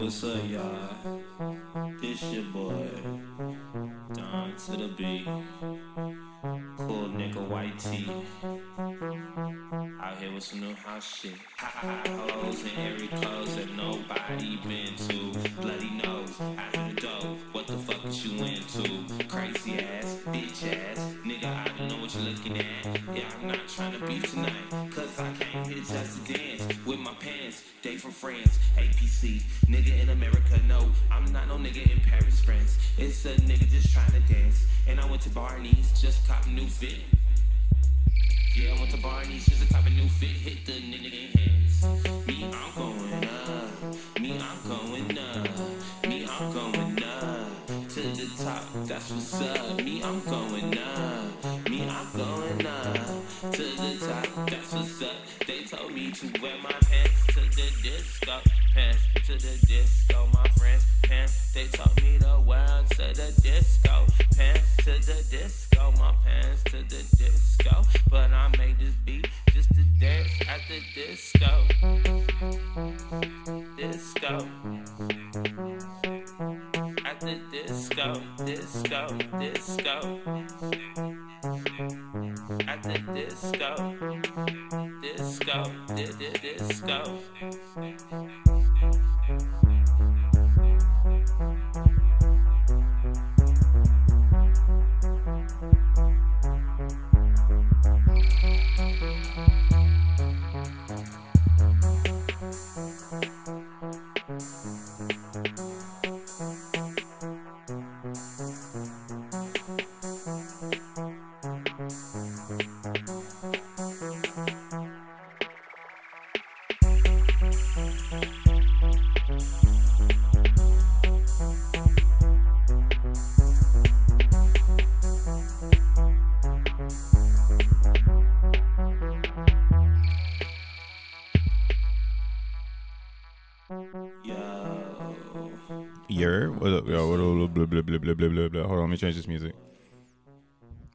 What's up, y'all? This your boy, Don to the B. Cool nigga, white tee. Out here with some new house shit. Hoes in every clothes that nobody been to. Bloody nose, out of the door. What the fuck is you into? Crazy ass, bitch ass. Nigga, I don't know what you're looking at. Yeah, I'm not trying to beef tonight. Cause I came here just to dance with my pants. They from France, APC. Nigga in America, no. I'm not no nigga in Paris, France. It's a nigga just trying to dance. And I went to Barney's, just cop a new fit. Yeah, I went to Barney's just to cop a new fit, hit the nigga in hands. Me, I'm going up. Me, I'm going up. Me, I'm going up. To the top, that's what's up. Me, I'm going up. Me, I'm going up. To the top, that's what's up. They told me to wear my pants to the disco. Pants to the disco, my friends. Pants, they told me to wear them to the disco. Pants to the disco, my pants to the disco. But I made this beat just to dance at the disco. Disco. At the disco, disco, disco. At the disco, disco, disco. What up, yo? What up, blah, blah, blah, blah, blah, blah, blah. Hold on, let me change this music.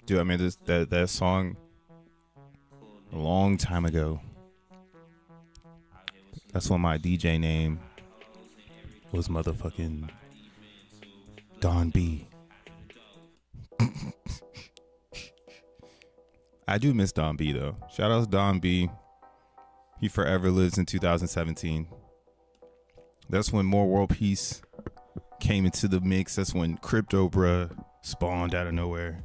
Dude, I made that song a long time ago. That's when my DJ name was motherfucking Don B. I do miss Don B, though. Shout out to Don B. He forever lives in 2017. That's when more world peace came into the mix. That's when crypto bruh spawned out of nowhere.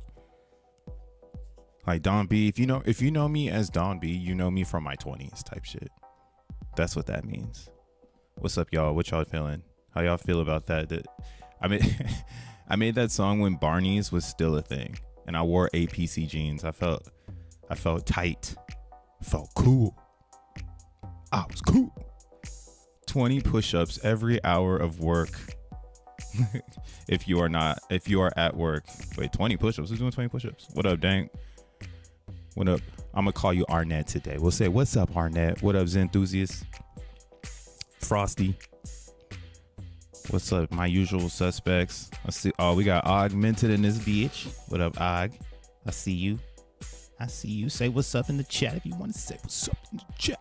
Like Don B, if you know me as Don B, you know me from my 20s type shit. That's what that means. What's up, y'all? What y'all feeling? How y'all feel about that? I mean, I made that song when Barney's was still a thing, and I wore APC jeans. I felt tight, felt cool. I was cool. 20 push-ups every hour of work. if you are at work. Wait, 20 push-ups? Who's doing 20 push-ups? What up, Dank? What up? I'm gonna call you Arnett today. We'll say, what's up, Arnett? What up, Zenthusiast? Frosty. What's up, my usual suspects? Let's see. Oh, we got Augmented in this bitch. What up, Og? I see you. Say what's up in the chat if you want to say what's up in the chat.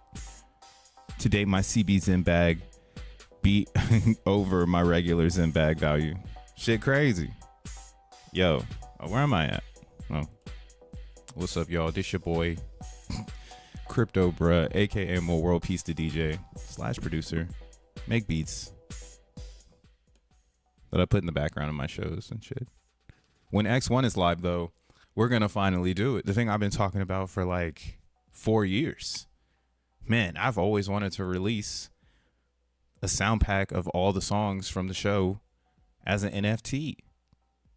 Today, my CB Zen bag beat over my regular Zen bag value. Shit crazy. Yo, where am I at? Oh, what's up, y'all? This your boy, Crypto Bruh, aka More World Peace to DJ / producer. Make beats that I put in the background of my shows and shit. When X1 is live, though, we're gonna finally do it. The thing I've been talking about for like 4 years. Man, I've always wanted to release a sound pack of all the songs from the show as an NFT,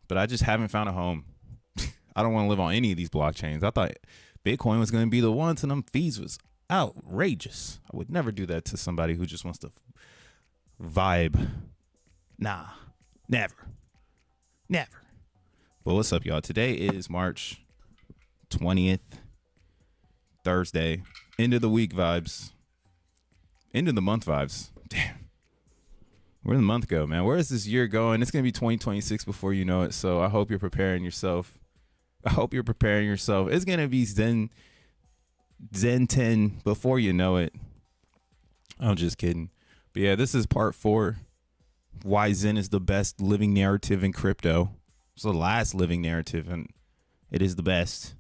but I just haven't found a home. I don't want to live on any of these blockchains. I thought Bitcoin was going to be the one, and them fees was outrageous. I would never do that to somebody who just wants to vibe. Nah, never. But what's up, y'all? Today is March 20th, Thursday. End of the week vibes. End of the month vibes. Damn. Where did the month go, man? Where is this year going? It's going to be 2026 before you know it. So I hope you're preparing yourself. It's going to be Zen 10 before you know it. I'm just kidding. But yeah, this is part 4 why Zen is the best living narrative in crypto. It's the last living narrative, and it is the best.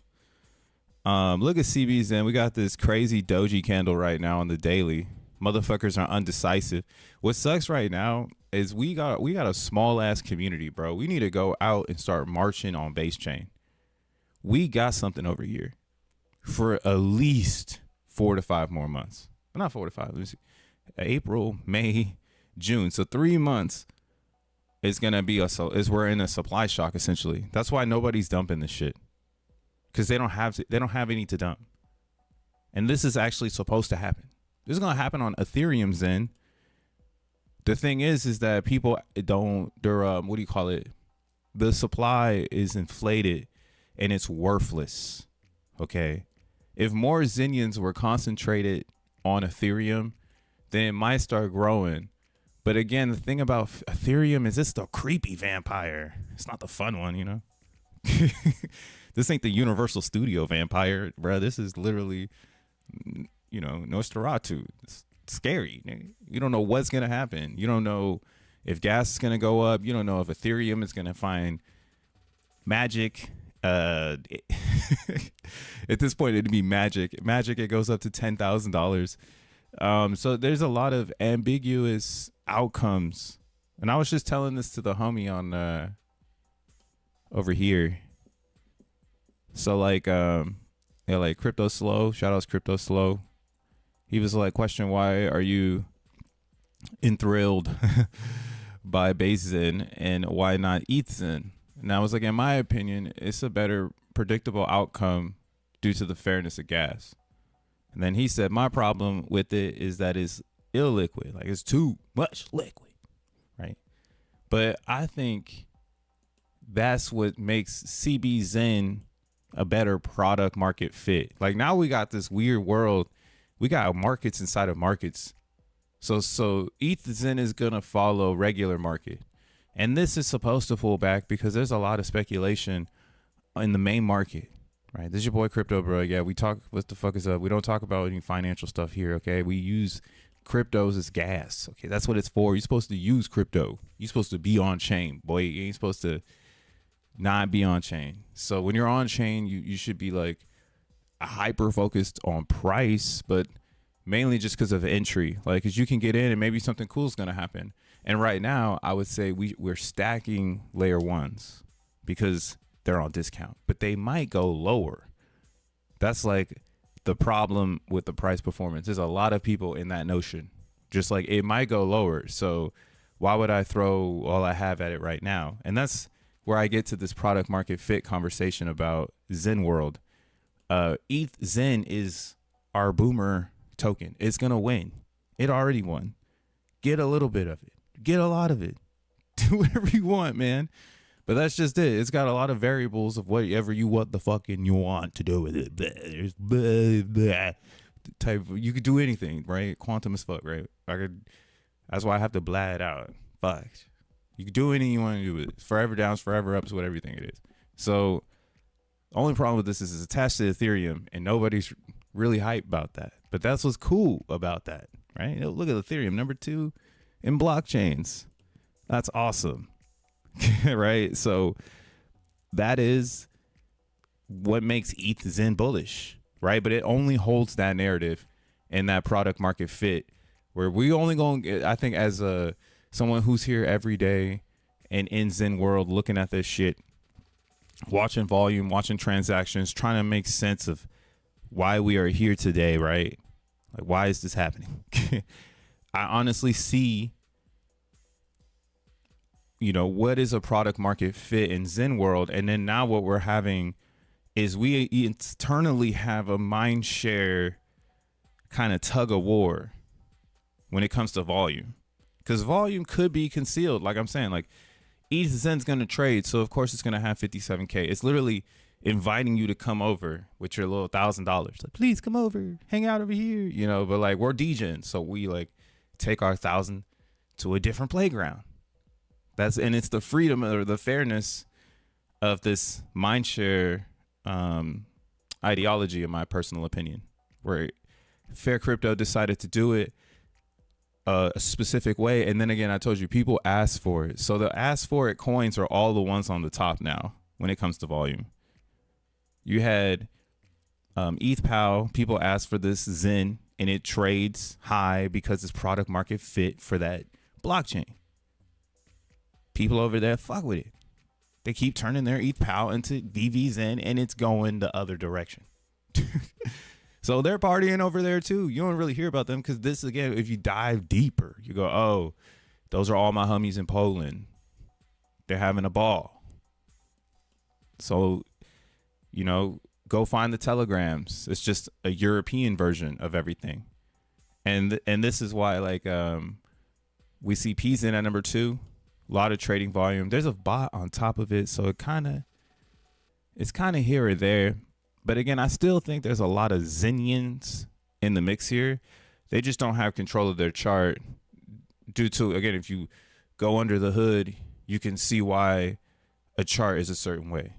Look at CB Zen. We got this crazy doji candle right now on the daily. Motherfuckers are undecisive. What sucks right now is we got a small ass community, bro. We need to go out and start marching on base chain. We got something over here for at least 4 to 5 more months. Not 4 to 5. Let me see. April, May, June. So 3 months is gonna be we're in a supply shock essentially. That's why nobody's dumping this shit, because they don't have any to dump. And this is actually supposed to happen. This is gonna happen on Ethereum Zen. The thing is that people don't. They're what do you call it? The supply is inflated and it's worthless. Okay, if more Zenians were concentrated on Ethereum, then it might start growing. But again, the thing about Ethereum is it's the creepy vampire. It's not the fun one, you know. This ain't the Universal Studio vampire, bro. This is literally, you know, Nosferatu. It's scary. You don't know what's gonna happen. You don't know if gas is gonna go up. You don't know if Ethereum is gonna find magic. At this point, it'd be magic. Magic, it goes up to $10,000. So there's a lot of ambiguous outcomes. And I was just telling this to the homie on over here. So like like Crypto Slow, shout outs Crypto Slow. He was like, question, why are you enthralled by base Zen and why not ETH Zen? And I was like, in my opinion, it's a better predictable outcome due to the fairness of gas. And then he said, my problem with it is that it's illiquid. Like, it's too much liquid, right? But I think that's what makes CB Zen a better product market fit. Like, now we got this weird world. We got markets inside of markets. So ETH Zen is going to follow regular market. And this is supposed to pull back because there's a lot of speculation in the main market, right? This is your boy Crypto, bro. Yeah, we talk, what the fuck is up? We don't talk about any financial stuff here, okay? We use cryptos as gas, okay? That's what it's for. You're supposed to use crypto. You're supposed to be on chain, boy. You ain't supposed to not be on chain. So when you're on chain, you should be like hyper focused on price, but mainly just because of entry, like, because you can get in and maybe something cool is going to happen. And right now, I would say we're stacking layer ones because they're on discount, but they might go lower. That's like the problem with the price performance. There's a lot of people in that notion, just like it might go lower. So why would I throw all I have at it right now? And that's where I get to this product market fit conversation about Zen World. ETH Zen is our boomer token. It's going to win. It already won. Get a little bit of it. Get a lot of it. Do whatever you want, man. But that's just it. It's got a lot of variables of whatever you want the fucking you want to do with it. There's type of, you could do anything, right? Quantum as fuck, right? That's why I have to blah it out. Fuck. You can do anything you want to do with it. Forever downs, forever ups, whatever you think it is. So the only problem with this is it's attached to Ethereum and nobody's really hyped about that. But that's what's cool about that, right? Look at Ethereum, number 2 in blockchains. That's awesome. Right? So that is what makes ETH Zen bullish, right? But it only holds that narrative and that product market fit where we only going to, I think, as someone who's here every day and in Zen World looking at this shit, watching volume, watching transactions, trying to make sense of why we are here today, right? Like, why is this happening? I honestly see, you know, what is a product market fit in Zen World. And then now what we're having is we internally have a mind share kind of tug of war when it comes to volume, because volume could be concealed. Like I'm saying, like ETH Zen's going to trade. So of course it's going to have 57K. It's literally inviting you to come over with your little $1,000. Like, please come over, hang out over here, you know, but like we're DJing. So we like take our 1,000 to a different playground. And it's the freedom or the fairness of this mindshare ideology, in my personal opinion, where Fair Crypto decided to do it a specific way. And then again, I told you, people ask for it. So the ask for it coins are all the ones on the top now when it comes to volume. You had ETH people ask for this XEN, and it trades high because it's product market fit for that blockchain. People over there fuck with it. They keep turning their ETH into VVXEN, and it's going the other direction. So they're partying over there too. You don't really hear about them because this, again, if you dive deeper, you go, oh, those are all my homies in Poland. They're having a ball. So, you know, go find the telegrams. It's just a European version of everything. And this is why, like, we see P.o.P at number 2. A lot of trading volume. There's a bot on top of it, so it's kind of here or there. But again, I still think there's a lot of Xenians in the mix here. They just don't have control of their chart due to, again, if you go under the hood, you can see why a chart is a certain way,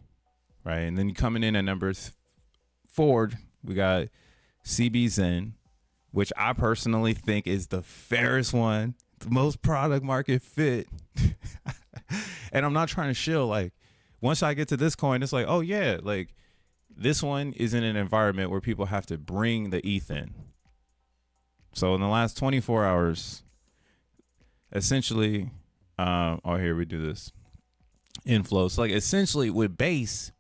right? And then coming in at number 4, we got XEN, which I personally think is the fairest one, the most product market fit. And I'm not trying to shill. Like, once I get to this coin, it's like, oh yeah, like, this one is in an environment where people have to bring the ETH in. So in the last 24 hours, essentially, here we do this inflow. So like essentially with base,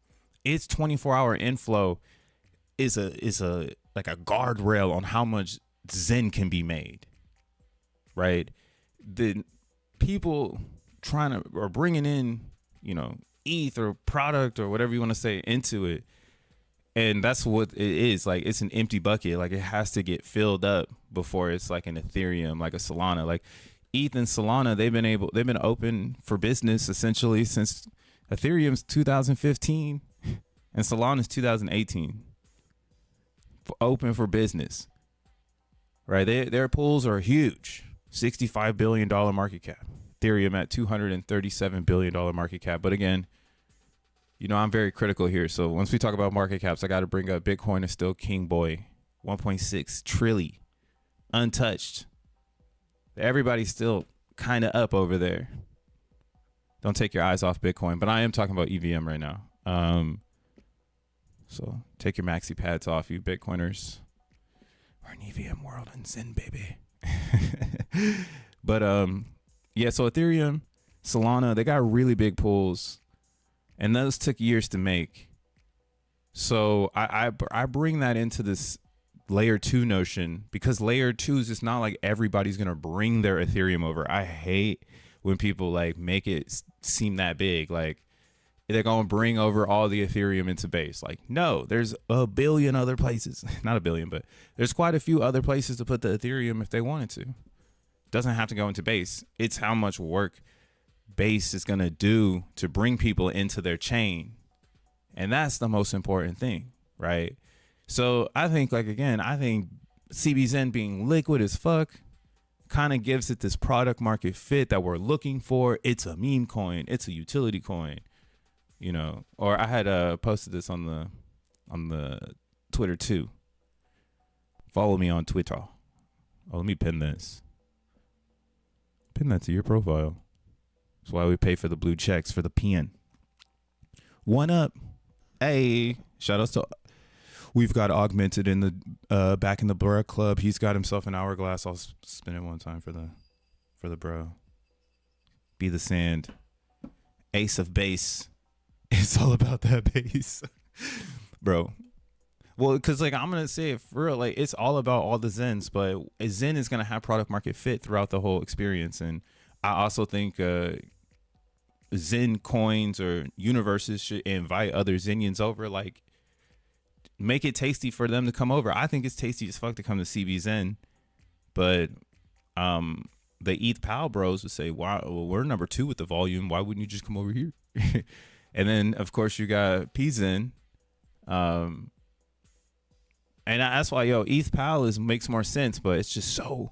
its 24-hour inflow is a like a guardrail on how much XEN can be made, right? The people are bringing in, you know, ETH or product or whatever you want to say into it. And that's what it is. Like, it's an empty bucket. Like, it has to get filled up before it's like an Ethereum, like a Solana. Like, ETH and Solana, they've been open for business essentially since Ethereum's 2015 and Solana's 2018. Open for business, right? Their pools are huge. $65 billion market cap. Ethereum at $237 billion market cap. But again, you know, I'm very critical here. So once we talk about market caps, I got to bring up Bitcoin is still king boy. 1.6 trillion untouched. Everybody's still kind of up over there. Don't take your eyes off Bitcoin, but I am talking about EVM right now. So take your maxi pads off, you Bitcoiners. We're an EVM world and Zen, baby. But yeah, so Ethereum, Solana, they got really big pools. And those took years to make. So I bring that into this layer 2 notion, because layer 2s, it's not like everybody's going to bring their Ethereum over. I hate when people like make it seem that big. Like they're going to bring over all the Ethereum into base. Like, no, there's a billion other places. Not a billion, but there's quite a few other places to put the Ethereum if they wanted to. Doesn't have to go into base. It's how much work base is going to do to bring people into their chain. And that's the most important thing, right? So I think, like, again, I think XEN being liquid as fuck kind of gives it this product market fit that we're looking for. It's a meme coin. It's a utility coin, you know. Or I had posted this on the Twitter too. Follow me on Twitter. Oh, let me pin this. Pin that to your profile. That's why we pay for the blue checks for the PN. One up. Hey, shout outs to, we've got Augmented in the back in the Bro Club. He's got himself an hourglass. I'll spin it one time for the bro. Be the sand. Ace of base. It's all about that base. Bro. Well, because like I'm gonna say it for real, like it's all about all the Zens, but a Zen is gonna have product market fit throughout the whole experience. And I also think Zen coins or universes should invite other Zenians over, like make it tasty for them to come over. I think it's tasty as fuck to come to XEN, but the ETH Pal bros would say, "Wow, well, we're number 2 with the volume. Why wouldn't you just come over here?" And then of course you got P.o.P. And that's why, yo, ETH Pal makes more sense, but it's just so.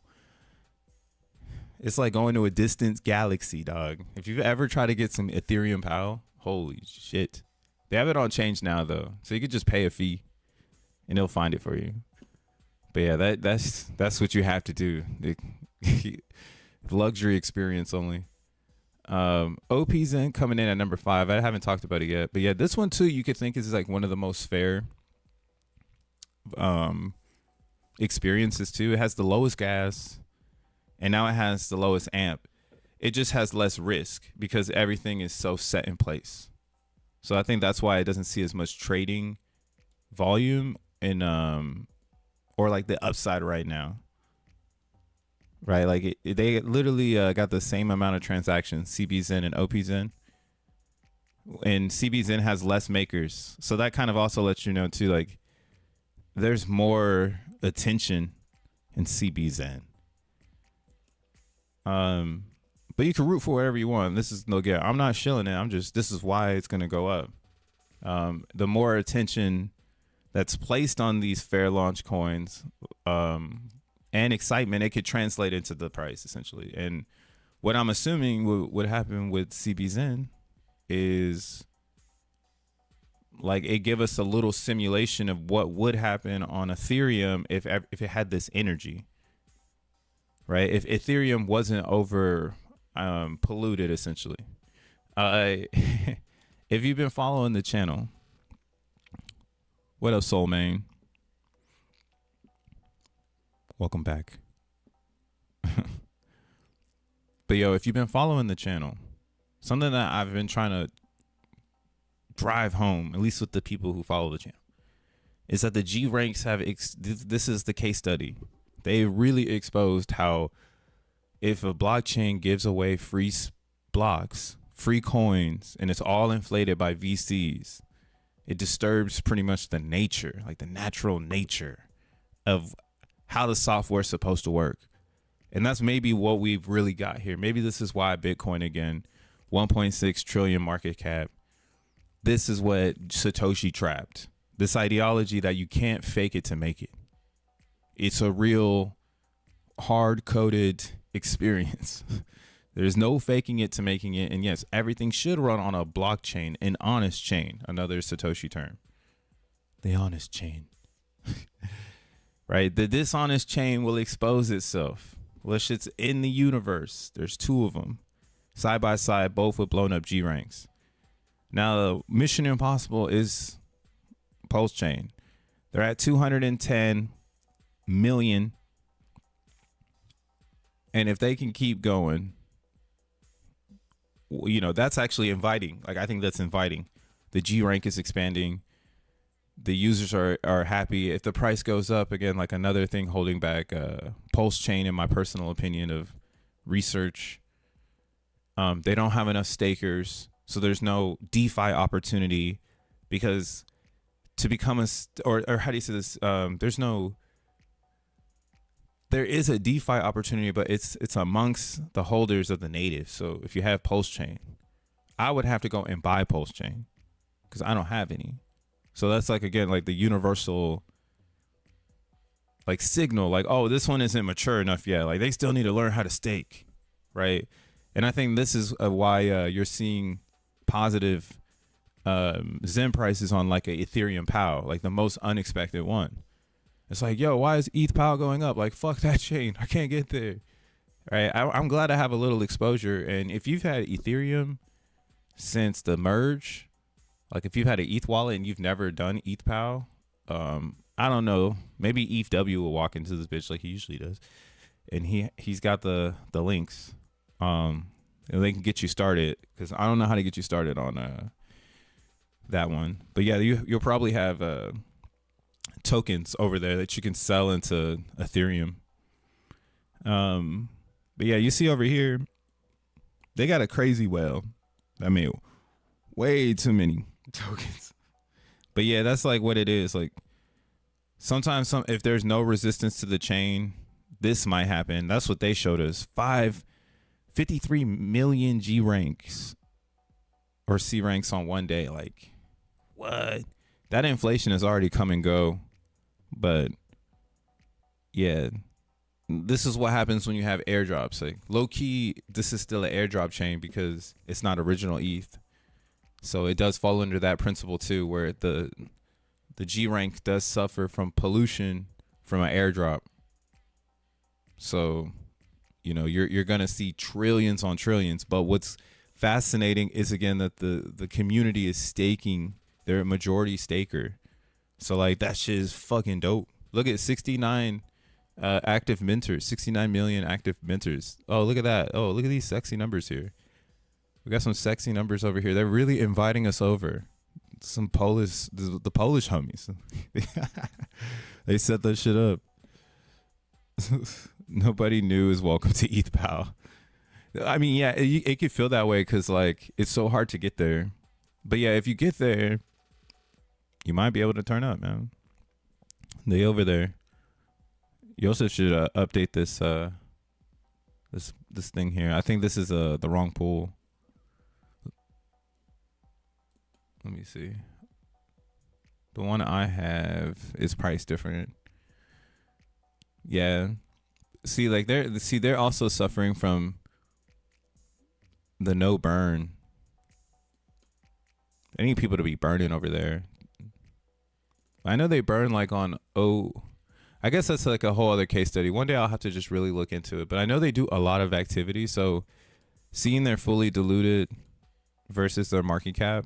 It's like going to a distant galaxy, dog. If you've ever tried to get some Ethereum Pal, holy shit. They have it on Change now, though. So you could just pay a fee and they'll find it for you. But yeah, that's what you have to do. Luxury experience only. OPZen coming in at number 5. I haven't talked about it yet, but yeah, this one too you could think is like one of the most fair experiences too. It has the lowest gas, and now it has the lowest amp. It just has less risk because everything is so set in place. So I think that's why it doesn't see as much trading volume in or like the upside right now. Right, like they literally got the same amount of transactions, CBZen and OPZen, and CBZen has less makers, so that kind of also lets you know too, like there's more attention in CBZen. But you can root for whatever you want. This is no get. I'm not shilling it. I'm just, this is why it's gonna go up. The more attention that's placed on these fair launch coins, and excitement, it could translate into the price essentially. And what I'm assuming would happen with CBZen is like it give us a little simulation of what would happen on Ethereum if it had this energy, right? If Ethereum wasn't over polluted essentially. If you've been following the channel, what up, Soul Main? Welcome back. But yo, if you've been following the channel, something that I've been trying to drive home, at least with the people who follow the channel, is that the G ranks have this is the case study. They really exposed how if a blockchain gives away free blocks, free coins, and it's all inflated by VCs, it disturbs pretty much the nature, like the natural nature of how the software is supposed to work. And that's maybe what we've really got here. Maybe this is why Bitcoin, again, 1.6 trillion market cap. This is what Satoshi trapped. This ideology that you can't fake it to make it. It's a real hard-coded experience. There's no faking it to making it. And yes, everything should run on a blockchain, an honest chain, another Satoshi term. The honest chain. Right? The dishonest chain will expose itself. Well, shit's in the universe. There's 2 of them, side by side, both with blown up G ranks. Now, Mission Impossible is Pulse Chain. They're at 210 million. And if they can keep going, you know, that's actually inviting. Like, I think that's inviting. The G rank is expanding. The users are happy. If the price goes up, again, like another thing holding back Pulse Chain, in my personal opinion of research, they don't have enough stakers, so there's no DeFi opportunity, because to become or how do you say this? There is a DeFi opportunity, but it's amongst the holders of the native. So if you have Pulse Chain, I would have to go and buy Pulse Chain because I don't have any. So that's like, again, like the universal like signal, like, oh, this one isn't mature enough yet. Like they still need to learn how to stake, right? And I think this is why you're seeing positive Zen prices on like a Ethereum POW, like the most unexpected one. It's like, yo, why is ETH POW going up? Like, fuck that chain. I can't get there, right? I'm glad I have a little exposure. And if you've had Ethereum since the merge, like if you've had an ETH wallet and you've never done ETH POW, I don't know. Maybe ETHW will walk into this bitch like he usually does, and he's got the links. And they can get you started, because I don't know how to get you started on that one. But yeah, you'll probably have tokens over there that you can sell into Ethereum. But yeah, you see over here, they got a crazy whale. I mean, way too many tokens. But yeah, that's like what it is. Like sometimes if there's no resistance to the chain, this might happen. That's what they showed us. 53 million G ranks or C ranks on one day. Like, what? That inflation has already come and go. But yeah, this is what happens when you have airdrops. Like low key, this is still an airdrop chain because it's not original ETH. So it does fall under that principle too, where the G rank does suffer from pollution from an airdrop. So You know, you're gonna see trillions on trillions. But what's fascinating is again that the community is staking. They're a majority staker. So like that shit is fucking dope. Look at 69 active mentors, 69 million active mentors. Oh, look at that. Oh, look at these sexy numbers here. We got some sexy numbers over here. They're really inviting us over. Some Polish, the Polish homies. They set that shit up. Nobody new is welcome to ETH pal. I mean, yeah, it could feel that way because like it's so hard to get there. But yeah, if you get there, you might be able to turn up, man. They over there. You also should update this this thing here. I think this is the wrong pool. Let me see. The one I have is priced different. Yeah. See, like they're also suffering from the no burn. I need people to be burning over there. I know they burn like on I guess that's like a whole other case study. One day I'll have to just really look into it. But I know they do a lot of activity. So seeing their fully diluted versus their market cap,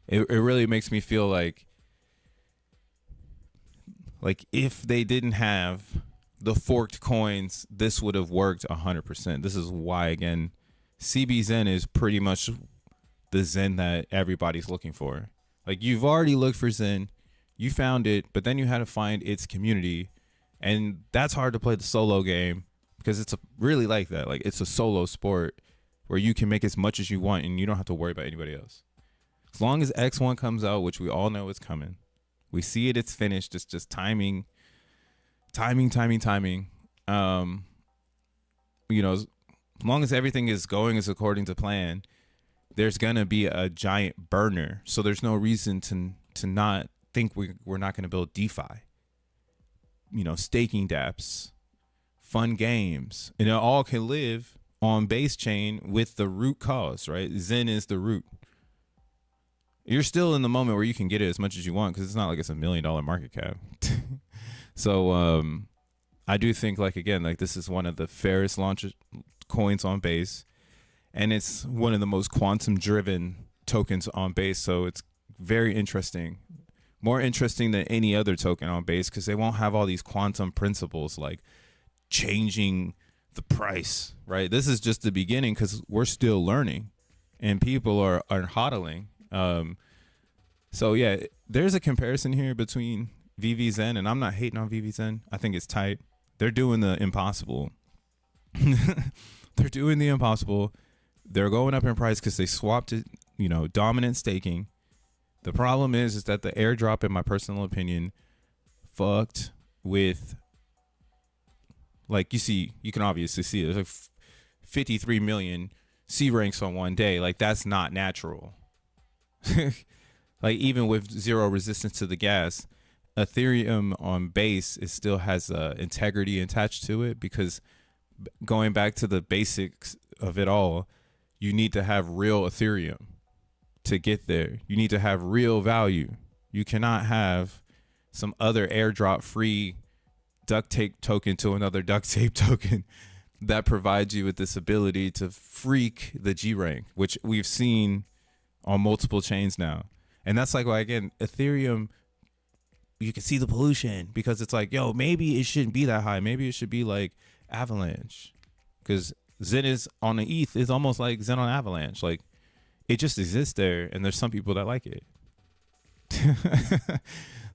it really makes me feel like if they didn't have the forked coins, this would have worked 100%. This is why, again, XEN is pretty much the Zen that everybody's looking for. Like, you've already looked for Zen, you found it, but then you had to find its community, and that's hard to play the solo game because it's really like that. Like, it's a solo sport where you can make as much as you want and you don't have to worry about anybody else. As long as X1 comes out, which we all know is coming, we see it, it's finished. It's just timing. You know, as long as everything is going as according to plan, there's gonna be a giant burner. So there's no reason to not think we're not gonna build DeFi. You know, staking dApps, fun games, and it all can live on base chain with the root cause, right? Zen is the root. You're still in the moment where you can get it as much as you want because it's not like it's $1 million market cap. So I do think, like, again, like this is one of the fairest launch coins on base, and it's one of the most quantum driven tokens on base. So it's very interesting, more interesting than any other token on base because they won't have all these quantum principles like changing the price, right? This is just the beginning because we're still learning and people are hodling. So yeah, there's a comparison here between VVZen, and I'm not hating on VVZen. I think it's tight. They're doing the impossible. They're doing the impossible. They're going up in price because they swapped it, you know, dominant staking. The problem is that the airdrop, in my personal opinion, fucked with, like, you can obviously see it. There's like 53 million C ranks on one day. Like, that's not natural. Like, even with zero resistance to the gas, Ethereum on base, it still has integrity attached to it because going back to the basics of it all, you need to have real Ethereum to get there. You need to have real value. You cannot have some other airdrop free duct tape token to another duct tape token that provides you with this ability to freak the G rank, which we've seen on multiple chains now. And that's like, why, again, Ethereum, you can see the pollution because it's like, yo, maybe it shouldn't be that high. Maybe it should be like Avalanche, because Zen is on the ETH is almost like Zen on Avalanche. Like, it just exists there, and there's some people that like it.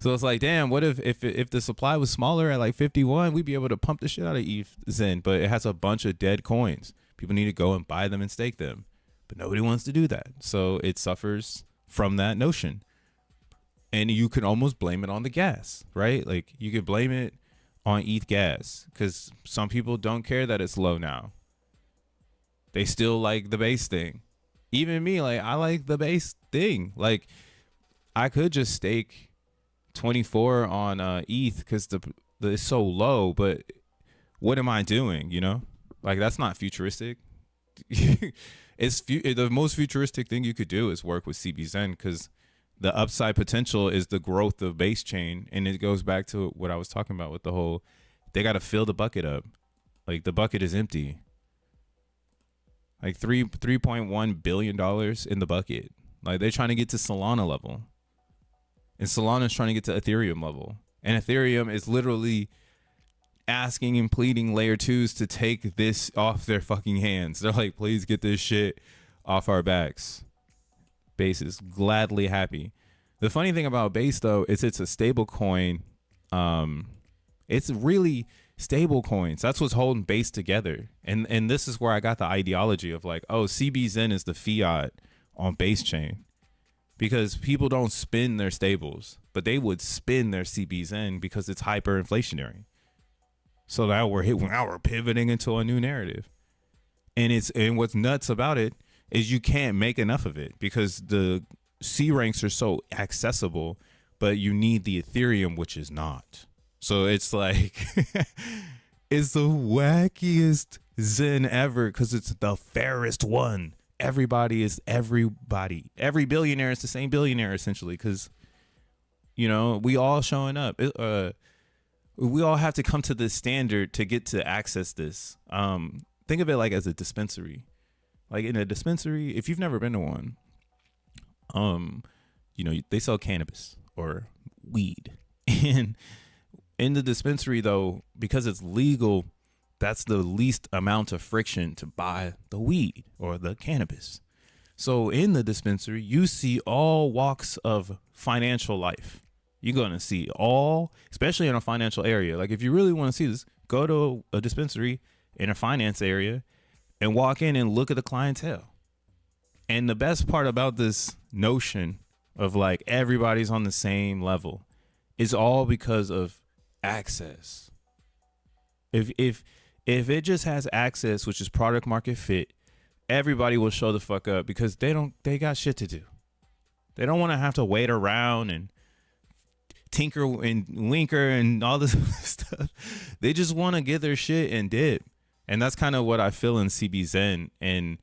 So it's like, damn, what if the supply was smaller at like 51, we'd be able to pump the shit out of ETH Zen, but it has a bunch of dead coins. People need to go and buy them and stake them, but nobody wants to do that. So it suffers from that notion. And you can almost blame it on the gas, right? Like, you could blame it on ETH gas because some people don't care that it's low now. They still like the base thing. Even me, like, I like the base thing. Like, I could just stake 24 on ETH because it's so low, but what am I doing, you know? Like, that's not futuristic. The most futuristic thing you could do is work with CBZen because the upside potential is the growth of base chain. And it goes back to what I was talking about with the whole, they got to fill the bucket up. Like the bucket is empty. Like $3.1 billion in the bucket. Like they're trying to get to Solana level. And Solana's trying to get to Ethereum level. And Ethereum is literally asking and pleading layer 2s to take this off their fucking hands. They're like, please get this shit off our backs. Base is gladly happy. The funny thing about Base though is it's a stable coin. It's really stable coins. That's what's holding Base together. And this is where I got the ideology of like, oh, CBZen is the fiat on Base chain. Because people don't spend their stables, but they would spend their CBZen because it's hyperinflationary. So now we're pivoting into a new narrative. And what's nuts about it is you can't make enough of it because the C ranks are so accessible, but you need the Ethereum, which is not. So it's like, it's the wackiest Zen ever because it's the fairest one. Everybody is everybody. Every billionaire is the same billionaire essentially because, you know, we all showing up. We all have to come to this standard to get to access this. Think of it like as a dispensary. Like in a dispensary, if you've never been to one, you know, they sell cannabis or weed. And in the dispensary though, because it's legal, that's the least amount of friction to buy the weed or the cannabis. So in the dispensary, you see all walks of financial life. You're going to see all, especially in a financial area. Like if you really want to see this, go to a dispensary in a finance area and walk in and look at the clientele. And the best part about this notion of like everybody's on the same level is all because of access. If it just has access, which is product market fit, everybody will show the fuck up because they got shit to do. They don't want to have to wait around and tinker and winker and all this stuff. They just want to get their shit and dip. And that's kind of what I feel in CBZen. And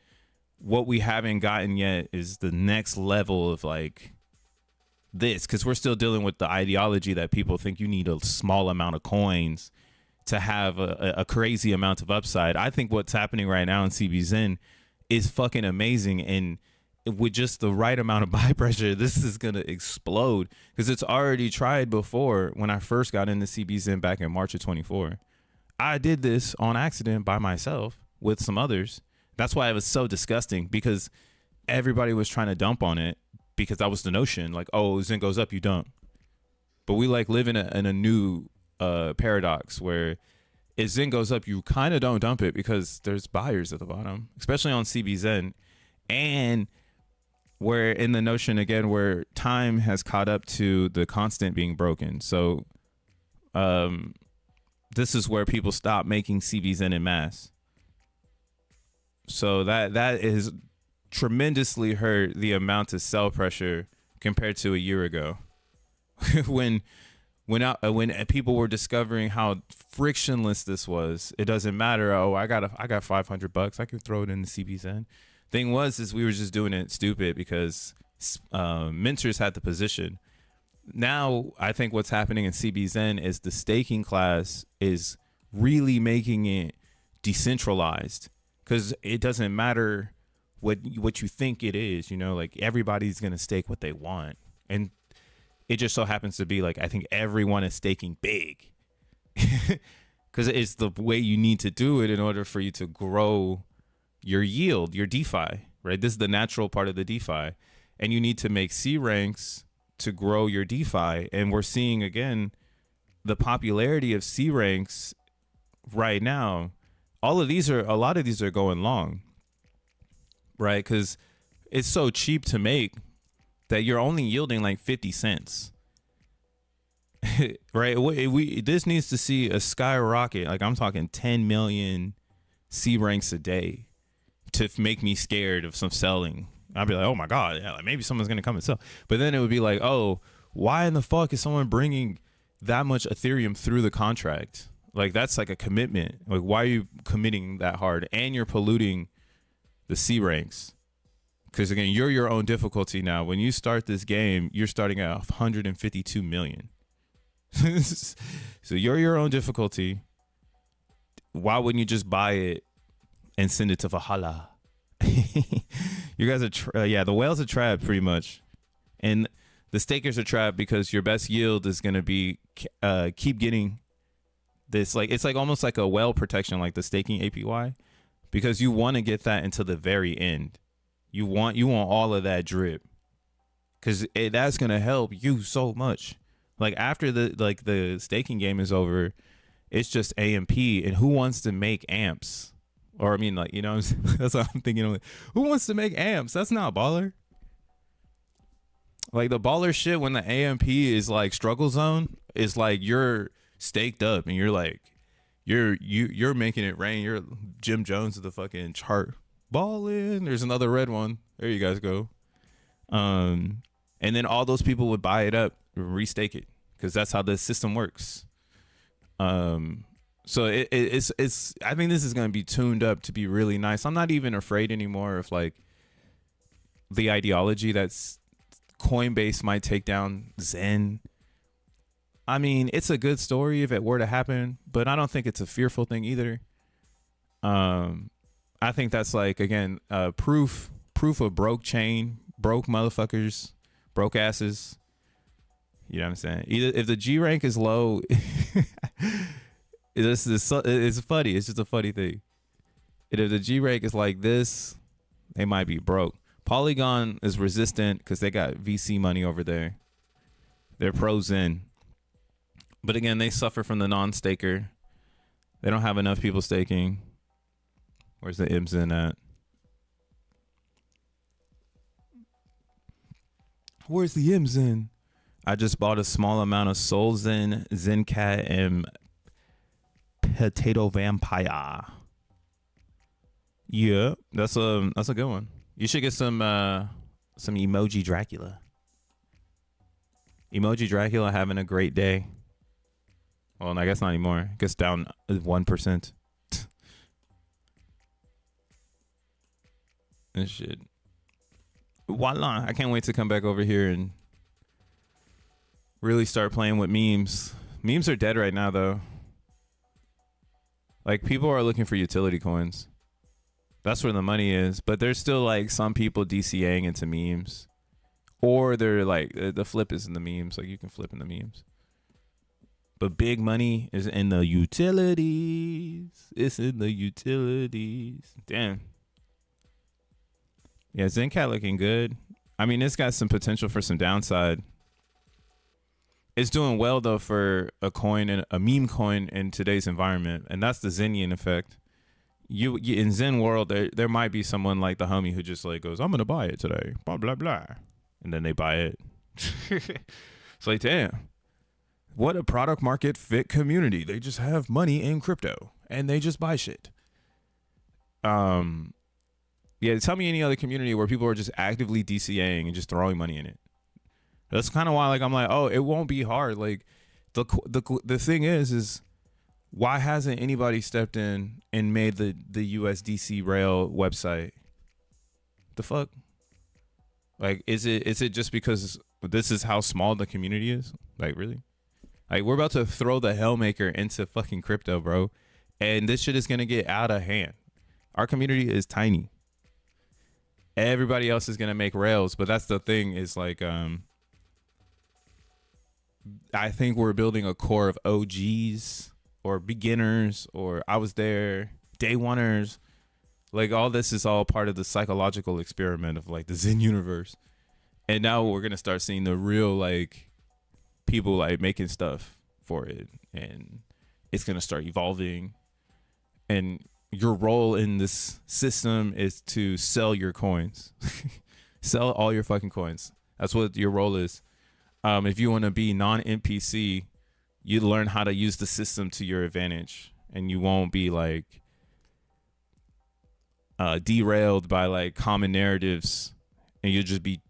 what we haven't gotten yet is the next level of like this, because we're still dealing with the ideology that people think you need a small amount of coins to have a crazy amount of upside. I think what's happening right now in CBZen is fucking amazing. And with just the right amount of buy pressure, this is going to explode because it's already tried before. When I first got into CBZen back in March of 24, I did this on accident by myself with some others. That's why it was so disgusting because everybody was trying to dump on it because that was the notion like, oh, Zen goes up, you dump. But we like live in a new paradox where if Zen goes up, you kind of don't dump it because there's buyers at the bottom, especially on CBZen. And we're in the notion again where time has caught up to the constant being broken. So this is where people stop making CBZen en masse. So that is tremendously hurt the amount of sell pressure compared to a year ago when people were discovering how frictionless this was. It doesn't matter. Oh, I got $500. I can throw it in the CBZen. Thing was we were just doing it stupid because mentors had the position. Now I think what's happening in CBZen is the staking class is really making it decentralized because it doesn't matter what you think it is. You know, like everybody's gonna stake what they want, and it just so happens to be like I think everyone is staking big because it's the way you need to do it in order for you to grow your yield, your DeFi, right? This is the natural part of the DeFi, and you need to make C ranks to grow your DeFi. And we're seeing again the popularity of C ranks right now. A lot of these are going long, right? Because it's so cheap to make that you're only yielding like 50 cents. Right? This needs to see a skyrocket. Like I'm talking 10 million C ranks a day to make me scared of some selling. I'd be like, oh my God, yeah, like maybe someone's gonna come and sell. But then it would be like, oh, why in the fuck is someone bringing that much Ethereum through the contract? Like that's like a commitment. Like why are you committing that hard? And you're polluting the C ranks. Because again, you're your own difficulty now. When you start this game, you're starting at 152 million. So you're your own difficulty. why wouldn't you just buy it and send it to Valhalla? You guys are yeah, the whales are trapped pretty much, and the stakers are trapped because your best yield is going to be keep getting this, like it's like almost like a whale protection, like the staking APY, because you want to get that until the very end. You want all of that drip, because that's going to help you so much. Like after the staking game is over, it's just AMP, and who wants to make amps? Or I mean, like, you know, that's what I'm thinking. Like, who wants to make amps? That's not baller. Like the baller shit when the AMP is like struggle zone is like you're staked up and you're like you're making it rain. You're Jim Jones of the fucking chart. Ballin'. There's another red one. There you guys go. And then all those people would buy it up, restake it, because that's how the system works. So it's I think this is going to be tuned up to be really nice. I'm not even afraid anymore of like the ideology that's Coinbase might take down Zen. I mean, it's a good story if it were to happen, but I don't think it's a fearful thing either. I think that's like, again, proof of broke chain, broke motherfuckers, broke asses. You know what I'm saying? Either if the G rank is low, it's funny. It's just a funny thing. And if the G rank is like this, they might be broke. Polygon is resistant because they got VC money over there. They're pro-Zen. But again, they suffer from the non-staker. They don't have enough people staking. Where's the XEN at? Where's the XEN? I just bought a small amount of solXEN, Zencat, and Potato Vampire. Yeah, that's a good one. You should get some emoji Dracula. Emoji Dracula having a great day. Well, I guess not anymore. I guess down 1%. And shit. Voila. I can't wait to come back over here and really start playing with memes. Memes are dead right now, though. Like, people are looking for utility coins. That's where the money is. But there's still, like, some people DCAing into memes. Or they're, like, the flip is in the memes. Like, you can flip in the memes. But big money is in the utilities. It's in the utilities. Damn. Yeah, Zencat looking good. I mean, it's got some potential for some downside. It's doing well, though, for a coin and a meme coin in today's environment. And that's the Zenian effect. You in Zen world, there might be someone like the homie who just like goes, I'm going to buy it today. Blah, blah, blah. And then they buy it. It's like, damn. What a product market fit community. They just have money in crypto and they just buy shit. Yeah, tell me any other community where people are just actively DCAing and just throwing money in it. That's kind of why, like, I'm like, oh, it won't be hard. Like, the thing is why hasn't anybody stepped in and made the USDC Rail website? The fuck? Like, is it just because this is how small the community is? Like, really? Like, we're about to throw the Hellmaker into fucking crypto, bro. And this shit is going to get out of hand. Our community is tiny. Everybody else is going to make rails. But that's the thing is, like, I think we're building a core of OGs or beginners or I was there, day oneers. Like, all this is all part of the psychological experiment of, like, the Zen universe. And now we're going to start seeing the real, like, people, like, making stuff for it. And it's going to start evolving. And your role in this system is to sell your coins. Sell all your fucking coins. That's what your role is. If you want to be non-NPC, you learn how to use the system to your advantage. And you won't be, like, derailed by, like, common narratives. And you'll just be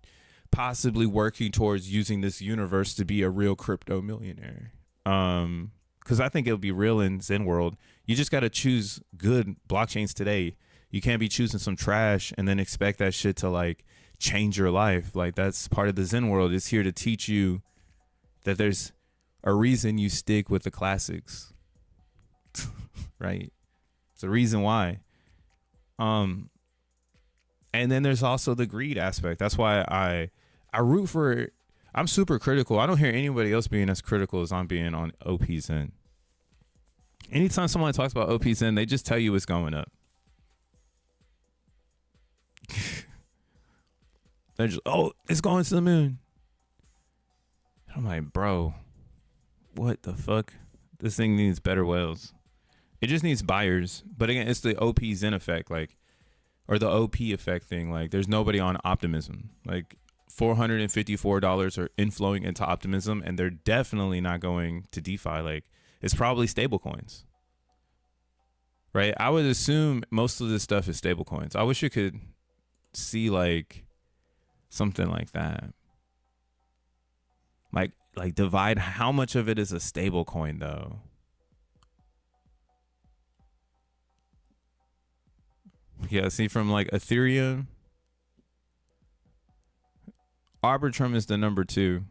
possibly working towards using this universe to be a real crypto millionaire. Because I think it'll be real in Zen world. You just got to choose good blockchains today. You can't be choosing some trash and then expect that shit to, like, change your life. Like, that's part of the Zen world. It's here to teach you that there's a reason you stick with the classics. Right? It's a reason why. And then there's also the greed aspect. That's why I root for. I'm super critical. I don't hear anybody else being as critical as I'm being on XEN. Anytime someone talks about XEN, they just tell you it's going up. They're just, oh, it's going to the moon. I'm like, bro, what the fuck? This thing needs better whales. It just needs buyers. But again, it's the XEN effect, like, or the OP effect thing. Like, there's nobody on optimism. Like, $454 are inflowing into optimism, and they're definitely not going to DeFi. Like, it's probably stable coins, right? I would assume most of this stuff is stable coins. I wish you could see like something like that. Like divide how much of it is a stable coin though. Yeah, see from like Ethereum, Arbitrum is the number 2.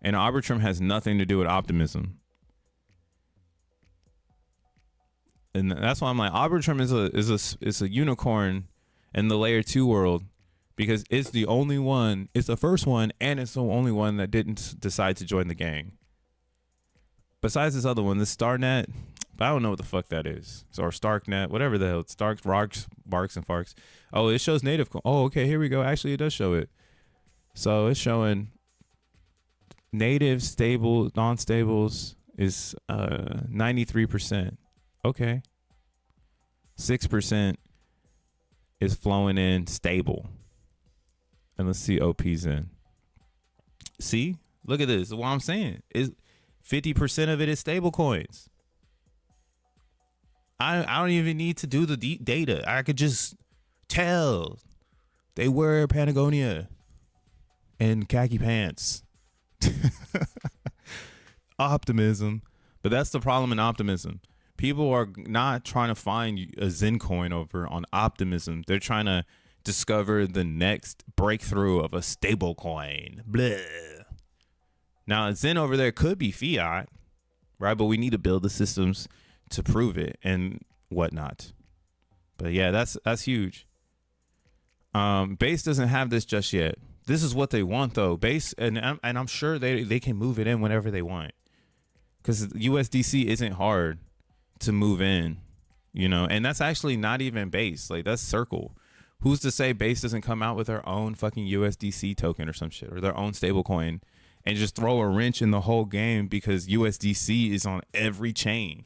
And Arbitrum has nothing to do with optimism. And that's why I'm like, Arbitrum is a unicorn in the layer 2 world, because it's the only one, it's the first one, and it's the only one that didn't decide to join the gang. Besides this other one, this StarNet, I don't know what the fuck that is. Or StarkNet, whatever the hell. Starks, Rocks, Barks, and Farks. Oh, it shows native. Oh, okay, here we go. Actually, it does show it. So it's showing native, stable, non-stables is 93%. Okay. 6% is flowing in stable. And let's see OP's in. See? Look at this. What I'm saying is 50% of it is stable coins. I don't even need to do the data. I could just tell they wear Patagonia and khaki pants. Optimism. But that's the problem in optimism. People are not trying to find a Zen coin over on optimism. They're trying to discover the next breakthrough of a stable coin. Blah. Now, Zen over there could be fiat, right? But we need to build the systems to prove it and whatnot. But yeah, that's huge. Base doesn't have this just yet. This is what they want though. Base, and I'm sure they can move it in whenever they want, because USDC isn't hard to move in, you know. And that's actually not even Base. Like, that's Circle. Who's to say Base doesn't come out with their own fucking USDC token or some shit, or their own stable coin, and just throw a wrench in the whole game because USDC is on every chain.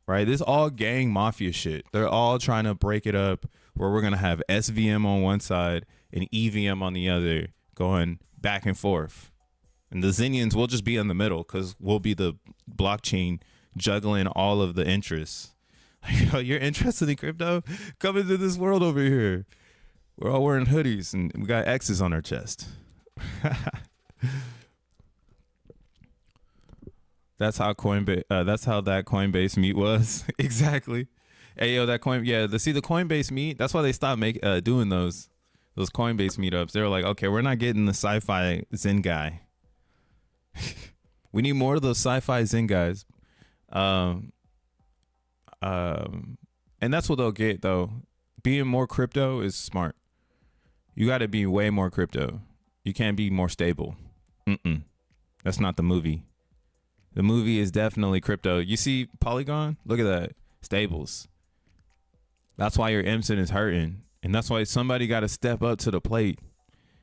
Right? This is all gang mafia shit. They're all trying to break it up where we're going to have SVM on one side and EVM on the other, going back and forth. And the Zenians will just be in the middle because we'll be the blockchain juggling all of the interests. Like, yo, you're interested in crypto? Come into this world over here. We're all wearing hoodies and we got X's on our chest. That's how Coinbase. That's how that Coinbase meet was. Exactly. Hey yo, that coin. Yeah, the Coinbase meet. That's why they stopped doing those Coinbase meetups. They were like, okay, we're not getting the sci-fi Zen guy. We need more of those sci-fi Zen guys. And that's what they'll get though. Being more crypto is smart. You got to be way more crypto. You can't be more stable. That's not the movie. The movie is definitely crypto. You see Polygon? Look at that. Stables. That's why your MSIN is hurting. And that's why somebody got to step up to the plate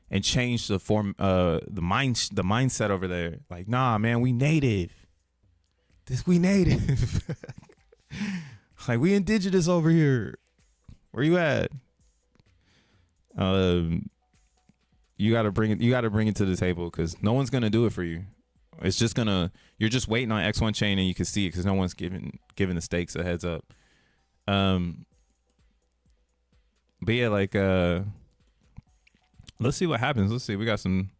and change the mindset over there. Like, nah, man, we native. We native. Like, we indigenous over here. Where you at? You gotta bring it to the table, because no one's gonna do it for you. It's just you're just waiting on X1 chain, and you can see it because no one's giving the stakes a heads up. But yeah, like, let's see what happens. Let's see. We got some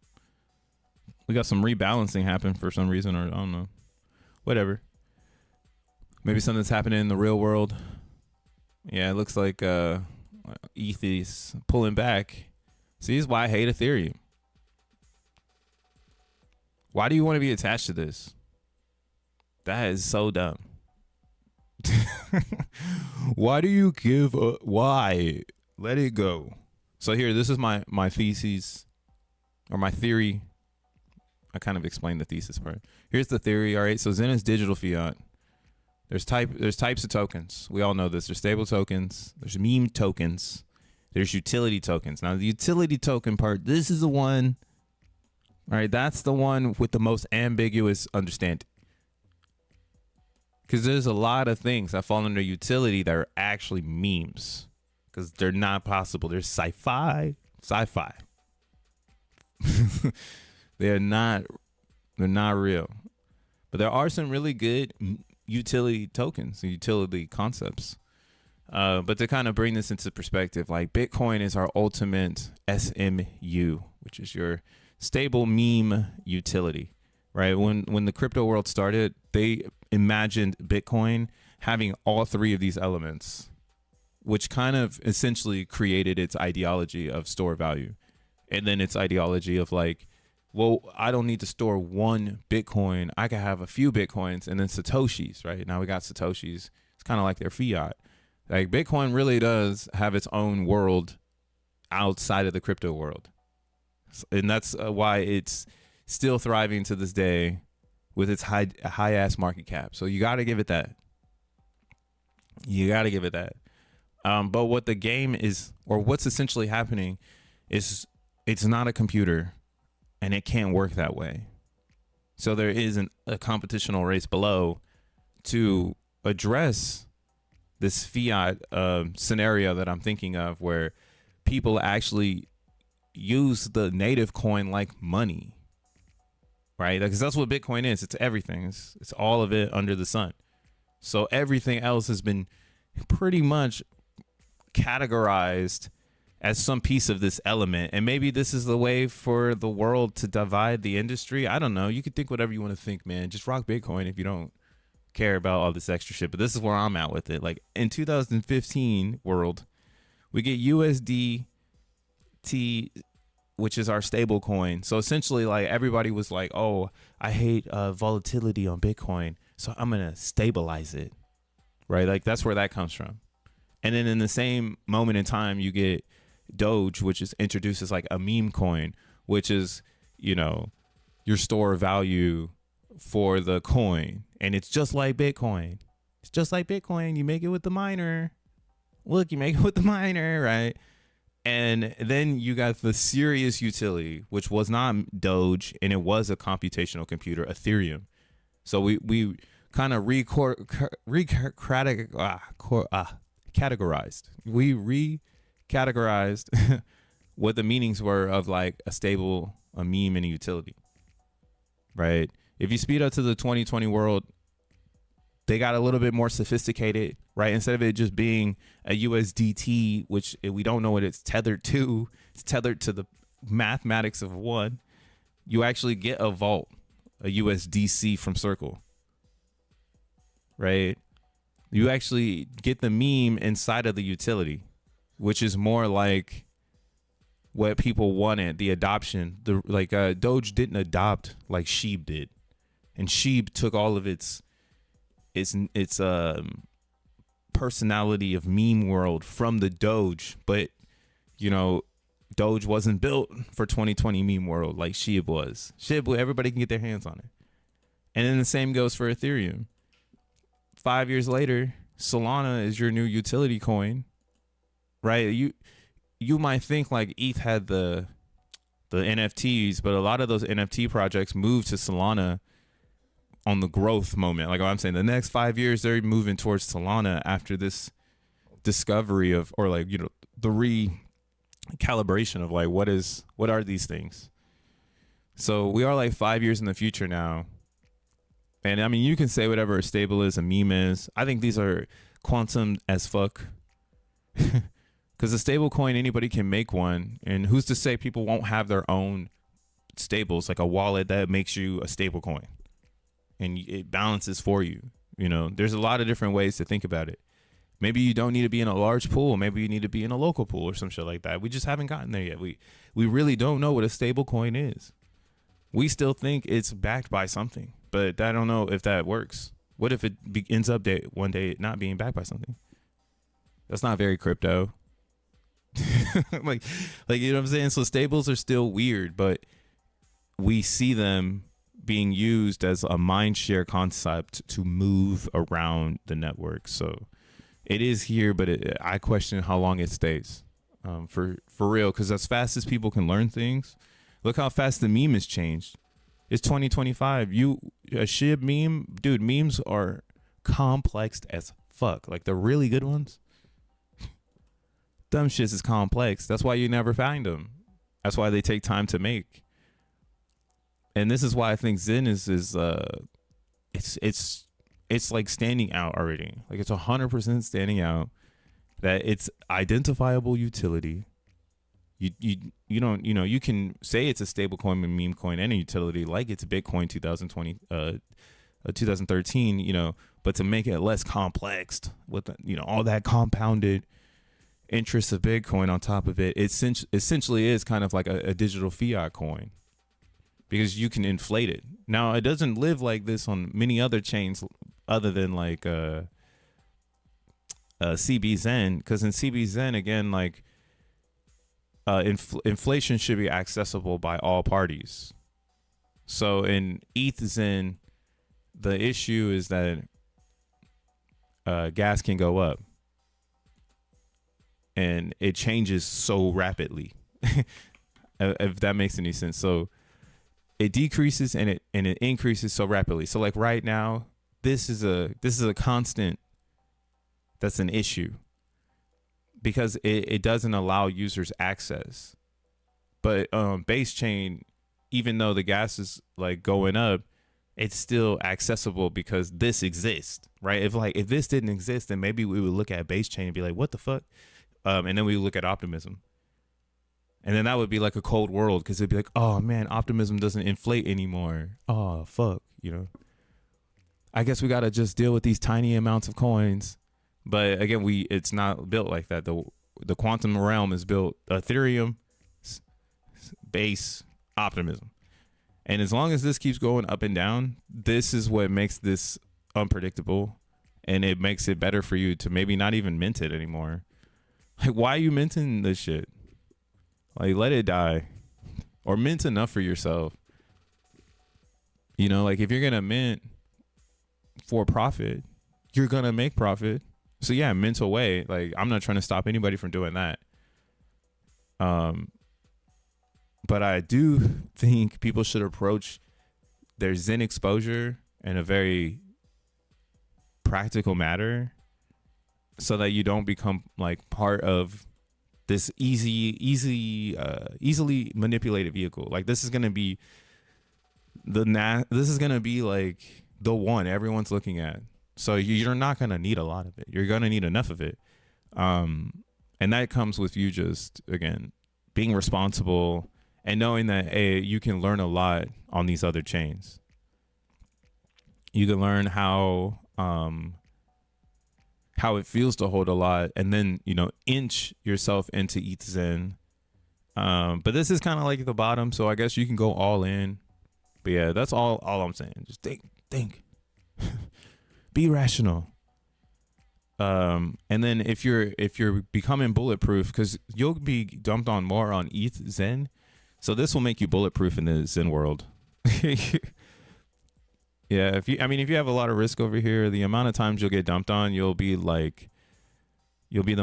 rebalancing happen for some reason, or I don't know. Whatever. Maybe something's happening in the real world. Yeah, it looks like ETH is pulling back. See, this is why I hate Ethereum. Why do you want to be attached to this? That is so dumb. Why do you give a why? Let it go. So here, this is my thesis or my theory. I kind of explained the thesis part. Here's the theory. All right. So XEN is digital fiat. There's types of tokens. We all know this. There's stable tokens. There's meme tokens. There's utility tokens. Now the utility token part, this is the one. All right. That's the one with the most ambiguous understanding. Because there's a lot of things that fall under utility that are actually memes. Because they're not possible. They're sci-fi. They're not real. But there are some really good utility tokens, utility concepts. But to kind of bring this into perspective, like Bitcoin is our ultimate SMU, which is your stable meme utility, right? When the crypto world started, they imagined Bitcoin having all three of these elements, which kind of essentially created its ideology of store value. And then its ideology of like, well, I don't need to store one Bitcoin. I can have a few Bitcoins and then Satoshis, right? Now we got Satoshis. It's kind of like their fiat. Like Bitcoin really does have its own world outside of the crypto world. And that's why it's still thriving to this day with its high ass market cap. So you got to give it that. But what the game is, or what's essentially happening is it's not a computer and it can't work that way. So there is a competitional race below to address this fiat scenario that I'm thinking of, where people actually use the native coin like money, right? Because that's what Bitcoin is. It's everything. It's all of it under the sun. So everything else has been pretty much categorized as some piece of this element. And maybe this is the way for the world to divide the industry. I don't know. You can think whatever you want to think, man. Just rock Bitcoin if you don't care about all this extra shit. But this is where I'm at with it. Like in 2015 world, we get USDT, which is our stable coin. So essentially, like, everybody was like, oh, I hate volatility on Bitcoin, so I'm going to stabilize it, right? Like that's where that comes from. And then in the same moment in time, you get Doge, which is introduced as like a meme coin, which is, you know, your store value for the coin. And it's just like Bitcoin. It's just like Bitcoin. You make it with the miner. Look, you make it with the miner, right? And then you got the serious utility, which was not Doge, and it was a computational computer, Ethereum. So we kind of categorized. We recategorized what the meanings were of like a stable, a meme, and a utility, right? If you speed up to the 2020 world, they got a little bit more sophisticated, right? Instead of it just being a USDT, which we don't know what it's tethered to, it's tethered to the mathematics of one. You actually get a vault, a USDC from Circle, right? You actually get the meme inside of the utility, which is more like what people wanted, the adoption. Doge didn't adopt like Sheeb did, and Sheeb took all of its personality of meme world from the Doge, but you know, Doge wasn't built for 2020 meme world like Sheeb was. Sheeb, everybody can get their hands on it. And then the same goes for Ethereum. 5 years later, Solana is your new utility coin, right? You might think like ETH had the NFTs, but a lot of those NFT projects moved to Solana on the growth moment. Like I'm saying, the next 5 years, they're moving towards Solana after this discovery of, or like, you know, the recalibration of like, what are these things? So we are like 5 years in the future now. And I mean, you can say whatever a stable is, a meme is. I think these are quantum as fuck. Because a stable coin, anybody can make one. And who's to say people won't have their own stables, like a wallet that makes you a stable coin and it balances for you. You know, there's a lot of different ways to think about it. Maybe you don't need to be in a large pool. Maybe you need to be in a local pool or some shit like that. We just haven't gotten there yet. We really don't know what a stable coin is. We still think it's backed by something, but I don't know if that works. What if it ends up one day not being backed by something? That's not very crypto. like you know what I'm saying? So stables are still weird, but we see them being used as a mind share concept to move around the network. So it is here, but I question how long it stays. For real, because as fast as people can learn things, look how fast the meme has changed. It's 2025. A SHIB meme, dude. Memes are complex as fuck. Like the really good ones. Dumb shit is complex. That's why you never find them. That's why they take time to make. And this is why I think Zen is it's like standing out already. Like it's 100% standing out. That it's identifiable utility. You don't, you know, you can say it's a stable coin and meme coin and a utility like it's Bitcoin 2013, you know, but to make it less complex with, you know, all that compounded interest of Bitcoin on top of it, it essentially is kind of like a digital fiat coin because you can inflate it. Now, it doesn't live like this on many other chains other than like CBZen, because in CBZen, again, like inflation should be accessible by all parties. So in ETHZen, the issue is that gas can go up and it changes so rapidly. If that makes any sense. So it decreases and it increases so rapidly. So like right now, this is a constant that's an issue because it doesn't allow users access. But base chain, even though the gas is like going up, it's still accessible because this exists, right? If this didn't exist, then maybe we would look at base chain and be like, what the fuck? And then we would look at optimism. And then that would be like a cold world because it'd be like, oh man, optimism doesn't inflate anymore. Oh, fuck, you know. I guess we got to just deal with these tiny amounts of coins. But again, it's not built like that. The quantum realm is built Ethereum, base, optimism. And as long as this keeps going up and down, this is what makes this unpredictable. And it makes it better for you to maybe not even mint it anymore. Like, why are you minting this shit? Like, let it die. Or mint enough for yourself. You know, like if you're going to mint for profit, you're going to make profit. So yeah, mint away. Like, I'm not trying to stop anybody from doing that. But I do think people should approach their Zen exposure in a very practical manner so that you don't become like part of this easily manipulated vehicle. Like this is going to be this is going to be like the one everyone's looking at. So you're not going to need a lot of it. You're going to need enough of it. And that comes with you just, again, being responsible and knowing that, hey, you can learn a lot on these other chains. You can learn how it feels to hold a lot and then, you know, inch yourself into ETHZen. But this is kind of like the bottom. So I guess you can go all in. But yeah, that's all I'm saying. Just think. Be rational. And then if you're becoming bulletproof, because you'll be dumped on more on ETHZen, so this will make you bulletproof in the Zen world. Yeah, if you have a lot of risk over here, the amount of times you'll get dumped on, you'll be the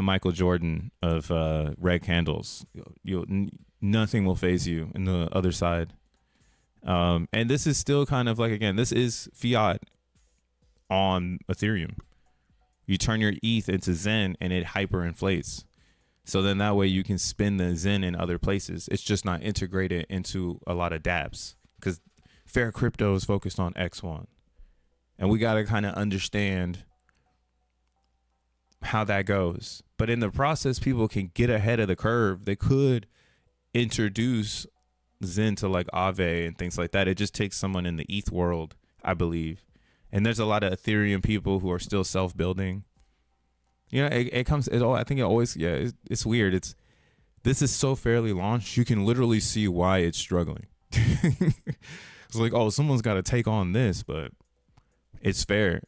Michael Jordan of red candles. Nothing will phase you in the other side. And this is still kind of like, again, this is fiat on Ethereum. You turn your ETH into Zen and it hyperinflates. So then that way you can spin the Zen in other places. It's just not integrated into a lot of dApps because Fair Crypto is focused on X1. And we got to kind of understand how that goes. But in the process, people can get ahead of the curve. They could introduce Zen to like Aave and things like that. It just takes someone in the ETH world, I believe. And there's a lot of Ethereum people who are still self-building. You know, it's weird. This is so fairly launched. You can literally see why it's struggling. It's like, oh, someone's got to take on this, but it's fair.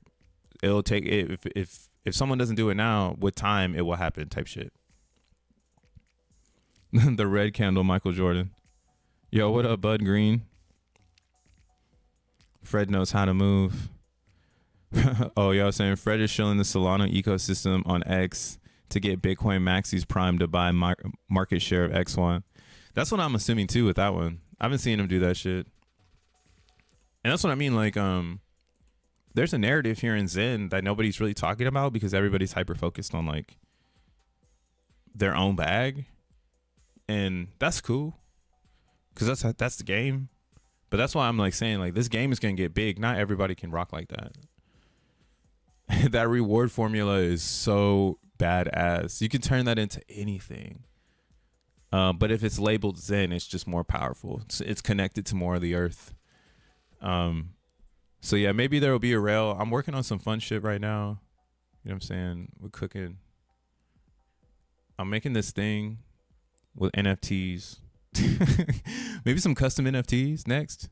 it'll take if someone doesn't do it now, with time it will happen type shit. The red candle, Michael Jordan. Yo, what up, Bud Green? Fred knows how to move. Oh, y'all saying Fred is shilling the Solana ecosystem on X to get Bitcoin maxis primed to buy market share of X1. That's what I'm assuming too with that one. I've been seeing him do that shit. And that's what I mean. Like, there's a narrative here in Zen that nobody's really talking about because everybody's hyper focused on like their own bag. And that's cool. Cause that's the game. But that's why I'm like saying like this game is going to get big. Not everybody can rock like that. That reward formula is so badass. You can turn that into anything. But if it's labeled Zen, it's just more powerful. It's connected to more of the earth. So yeah, maybe there will be a rail. I'm working on some fun shit right now. You know what I'm saying? We're cooking. I'm making this thing with NFTs. Maybe some custom NFTs next.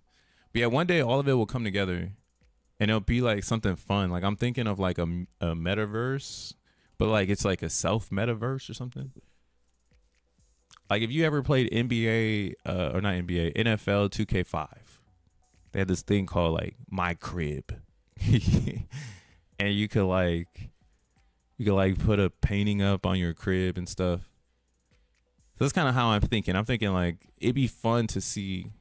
But yeah, one day all of it will come together and it'll be like something fun. Like I'm thinking of like a metaverse, but like it's like a self metaverse or something. Like if you ever played NBA or not NBA, NFL 2K5, they had this thing called like My Crib. And you could put a painting up on your crib and stuff. So that's kind of how I'm thinking. I'm thinking like it'd be fun to see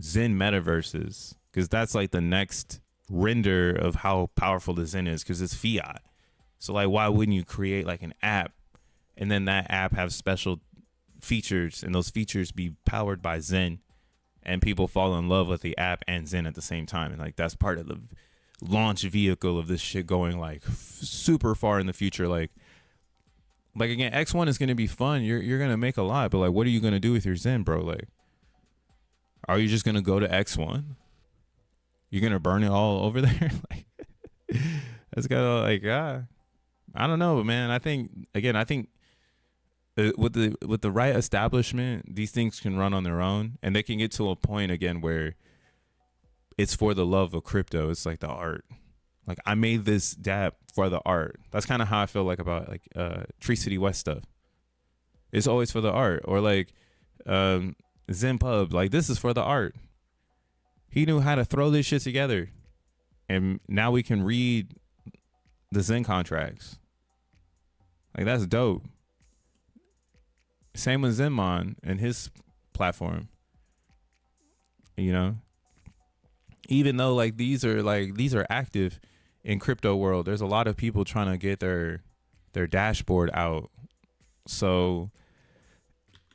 Zen metaverses because that's like the next render of how powerful the Zen is because it's fiat. So like why wouldn't you create like an app and then that app have special features and those features be powered by Zen and people fall in love with the app and Zen at the same time. And like that's part of the launch vehicle of this shit going like super far in the future. Like again, X1 is going to be fun. You're going to make a lot, but like, what are you going to do with your Zen, bro? Like, are you just going to go to X1? You're going to burn it all over there? Like, that's kind of like, I don't know, man. I think with the right establishment, these things can run on their own and they can get to a point again where it's for the love of crypto. It's like the art. Like I made this dApp for the art. That's kind of how I feel like about like Tree City West stuff. It's always for the art. Or like Zen Pub, like this is for the art. He knew how to throw this shit together. And now we can read the Zen contracts. Like that's dope. Same with Zenmon and his platform. You know? Even though like these are active in crypto world, there's a lot of people trying to get their dashboard out. So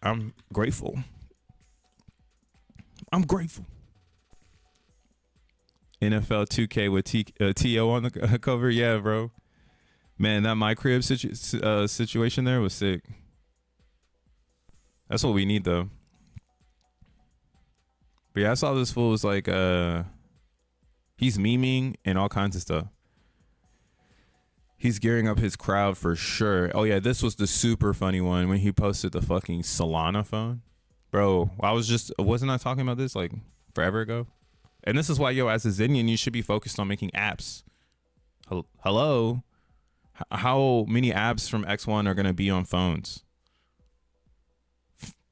I'm grateful. NFL 2K with T.O. on the cover. Yeah, bro. Man, that My Crib situation there was sick. That's what we need though. But yeah, I saw this fool was like he's memeing and all kinds of stuff. He's gearing up his crowd for sure. Oh yeah, this was the super funny one when he posted the fucking Solana phone. Bro, wasn't I talking about this like forever ago? And this is why, yo, as a Zenian, you should be focused on making apps. Hello? How many apps from X1 are going to be on phones?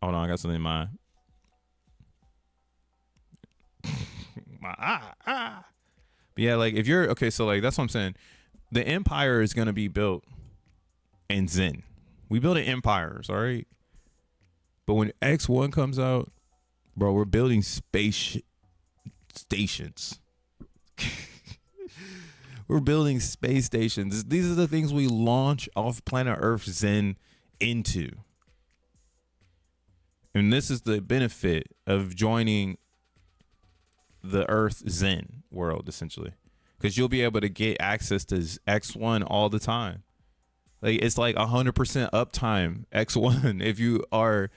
Hold on, I got something in my But yeah, like if you're okay, so like that's what I'm saying. The empire is gonna be built in Zen. We build empires, all right. But when X1 comes out, bro, we're building space stations. We're building space stations. These are the things we launch off planet Earth Zen into. And this is the benefit of joining the Earth Zen world, essentially, because you'll be able to get access to X1 all the time. Like it's like 100% uptime X1 if you are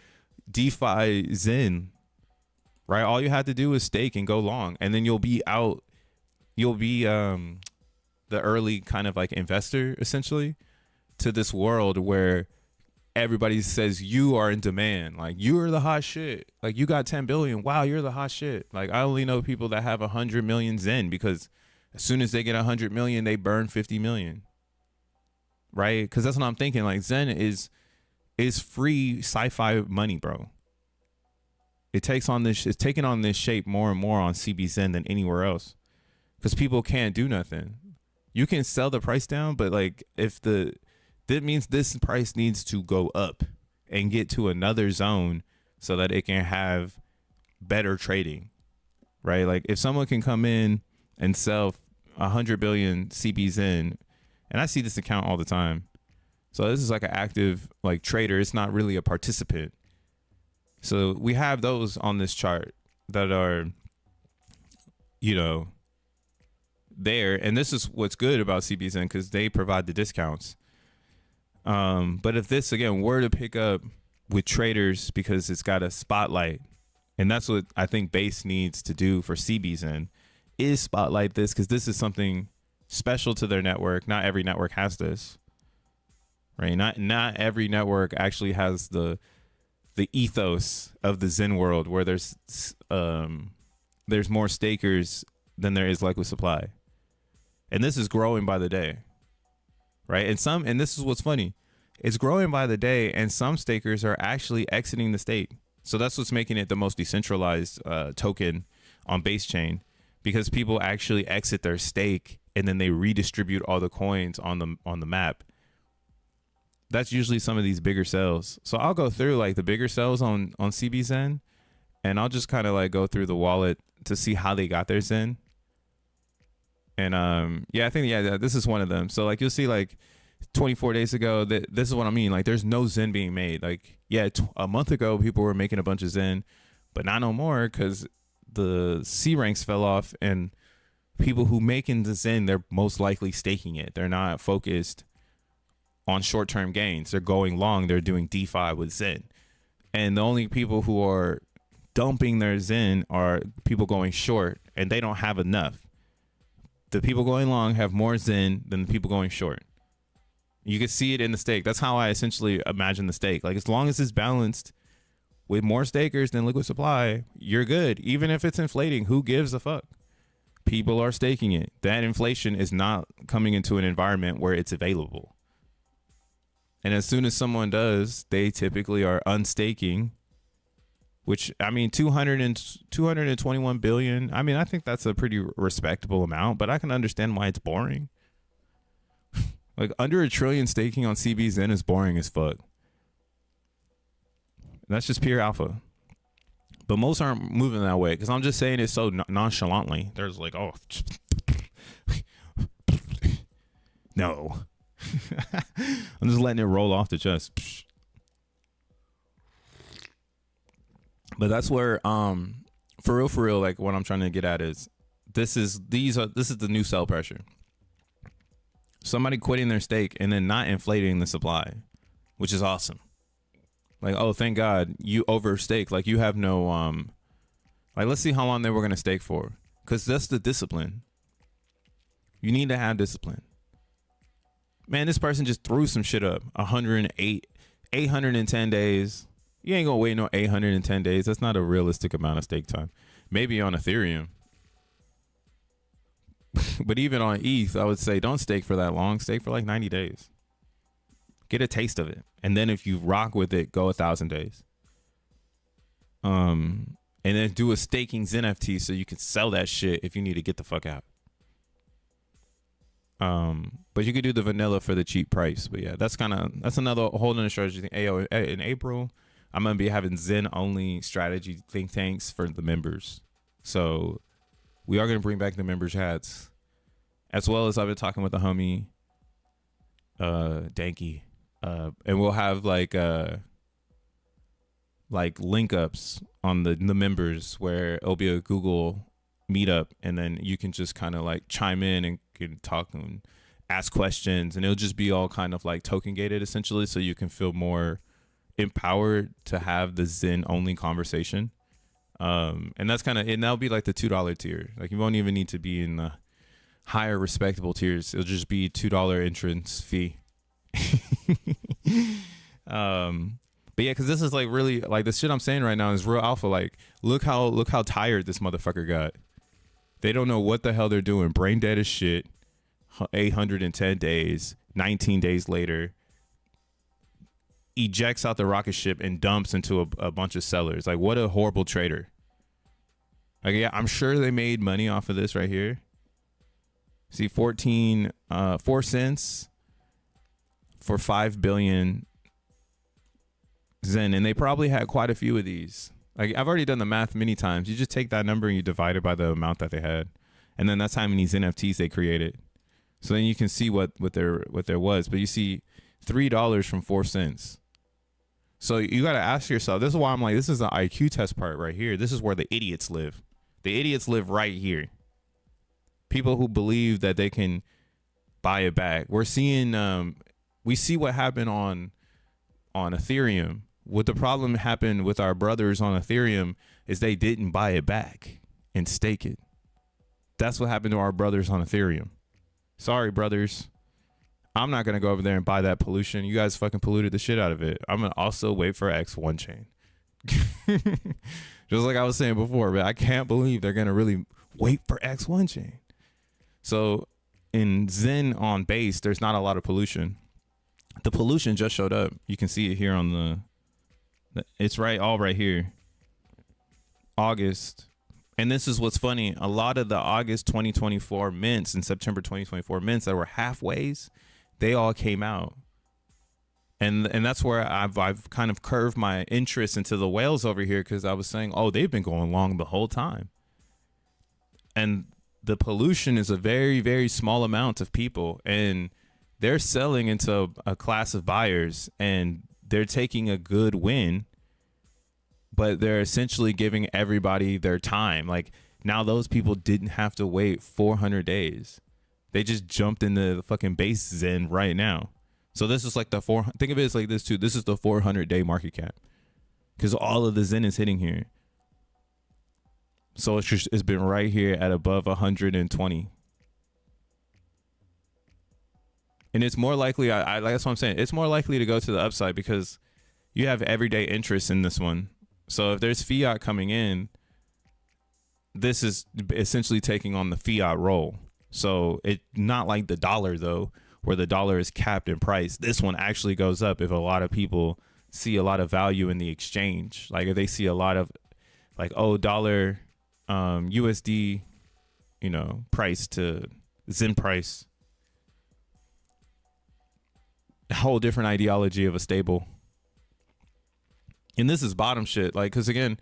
DeFi Zen, right? All you have to do is stake and go long, and then you'll be out. You'll be the early kind of like investor essentially to this world where everybody says you are in demand. Like you are the hot shit. Like you got 10 billion. Wow, you're the hot shit. Like I only know people that have 100 million Zen because As soon as they get 100 million, they burn 50 million. Right? Because that's what I'm thinking. Like Zen is free sci-fi money, bro. It's taking on this shape more and more on CBZen than anywhere else. Because people can't do nothing. You can sell the price down, but like that means this price needs to go up and get to another zone so that it can have better trading. Right? Like if someone can come in and sell 100 billion CBZen, and I see this account all the time. So this is like an active like trader. It's not really a participant. So we have those on this chart that are, you know, there. And this is what's good about CBZen because they provide the discounts. But if this, again, were to pick up with traders because it's got a spotlight, and that's what I think Base needs to do for CBZen, is spotlight this because this is something special to their network. Not every network has this. Right? Not every network actually has the ethos of the Zen world where there's more stakers than there is liquid supply. And this is growing by the day. Right? And this is what's funny. It's growing by the day and some stakers are actually exiting the stake. So that's what's making it the most decentralized token on Base Chain, because people actually exit their stake and then they redistribute all the coins on the map. That's usually some of these bigger sales. So I'll go through like the bigger sales on CBZen, and I'll just kind of like go through the wallet to see how they got their Zen. And I think this is one of them. So like you'll see like 24 days ago, this is what I mean. Like there's no Zen being made. Like a month ago people were making a bunch of Zen, but not no more because the C ranks fell off, and people who making the Zen, they're most likely staking it. They're not focused on short-term gains. They're going long. They're doing DeFi with Zen. And the only people who are dumping their Zen are people going short, and they don't have enough. The people going long have more Zen than the people going short. You can see it in the stake. That's how I essentially imagine the stake. Like as long as it's balanced with more stakers than liquid supply, you're good. Even if it's inflating, who gives a fuck? People are staking it. That inflation is not coming into an environment where it's available. And as soon as someone does, they typically are unstaking, which, I mean, 221 billion. I mean, I think that's a pretty respectable amount, but I can understand why it's boring. Like under $1 trillion staking on CBZen is boring as fuck. That's just pure alpha. But most aren't moving that way because I'm just saying it so nonchalantly. There's like, oh, no. I'm just letting it roll off the chest. But that's where for real, like what I'm trying to get at is this is the new sell pressure. Somebody quitting their stake and then not inflating the supply, which is awesome. Like, oh, thank God you overstake. Like you have no like let's see how long they were gonna stake for. Cause that's the discipline. You need to have discipline. Man, this person just threw some shit up. 810 days. You ain't gonna wait no 810 days. That's not a realistic amount of stake time. Maybe on Ethereum. But even on ETH, I would say don't stake for that long. Stake for like 90 days. Get a taste of it. And then if you rock with it, go 1,000 days. And then do a staking xeNFT so you can sell that shit if you need to get the fuck out. But you could do the vanilla for the cheap price. But yeah, that's another whole nother strategy thing. In April, I'm gonna be having Zen only strategy think tanks for the members. So we are gonna bring back the members hats, as well as I've been talking with the homie Danky, and we'll have like link ups on the members where it'll be a Google meetup, and then you can just kind of like chime in and can talk and ask questions, and it'll just be all kind of like token gated essentially, so you can feel more empowered to have the Zen only conversation. And that's and that'll be like the $2 tier. Like you won't even need to be in the higher respectable tiers. It'll just be $2 entrance fee. But yeah, because this is like really like the shit I'm saying right now is real alpha. Like look how tired this motherfucker got. They don't know what the hell they're doing. Brain dead as shit. 810 days. 19 days later, ejects out the rocket ship and dumps into a bunch of sellers. Like, what a horrible trader. Like, yeah, I'm sure they made money off of this right here. See, 4 cents for 5 billion Zen, and they probably had quite a few of these. Like, I've already done the math many times. You just take that number and you divide it by the amount that they had, and then that's how many XeNFTs they created. So then you can see what there was. But you see, $3 from 4 cents. So you got to ask yourself. This is why I'm like, this is the IQ test part right here. This is where the idiots live. The idiots live right here. People who believe that they can buy it back. We're seeing, we see what happened on Ethereum. What the problem happened with our brothers on Ethereum is they didn't buy it back and stake it. That's what happened to our brothers on Ethereum. Sorry, brothers. I'm not going to go over there and buy that pollution. You guys fucking polluted the shit out of it. I'm going to also wait for X1 chain. Just like I was saying before, but I can't believe they're going to really wait for X1 chain. So in Zen on base, there's not a lot of pollution. The pollution just showed up. You can see it here on the it's all right here. August. And this is what's funny. A lot of the August 2024 mints and September 2024 mints that were halfways, they all came out. And that's where I've kind of curved my interest into the whales over here, because I was saying, oh, they've been going long the whole time. And the pollution is a very, very small amount of people, and they're selling into a class of buyers, and they're taking a good win, but they're essentially giving everybody their time. Like, now those people didn't have to wait 400 days. They just jumped into the fucking base Zen right now. So this is like think of it as like this too. This is the 400-day market cap, because all of the Zen is hitting here. So it's been right here at above 120. And it's more likely, that's what I'm saying. It's more likely to go to the upside because you have everyday interest in this one. So if there's fiat coming in, this is essentially taking on the fiat role. So it's not like the dollar, though, where the dollar is capped in price. This one actually goes up if a lot of people see a lot of value in the exchange. Like if they see a lot of like, oh, dollar USD, price to Zen price. A whole different ideology of a stable. And this is bottom shit. Like, because again,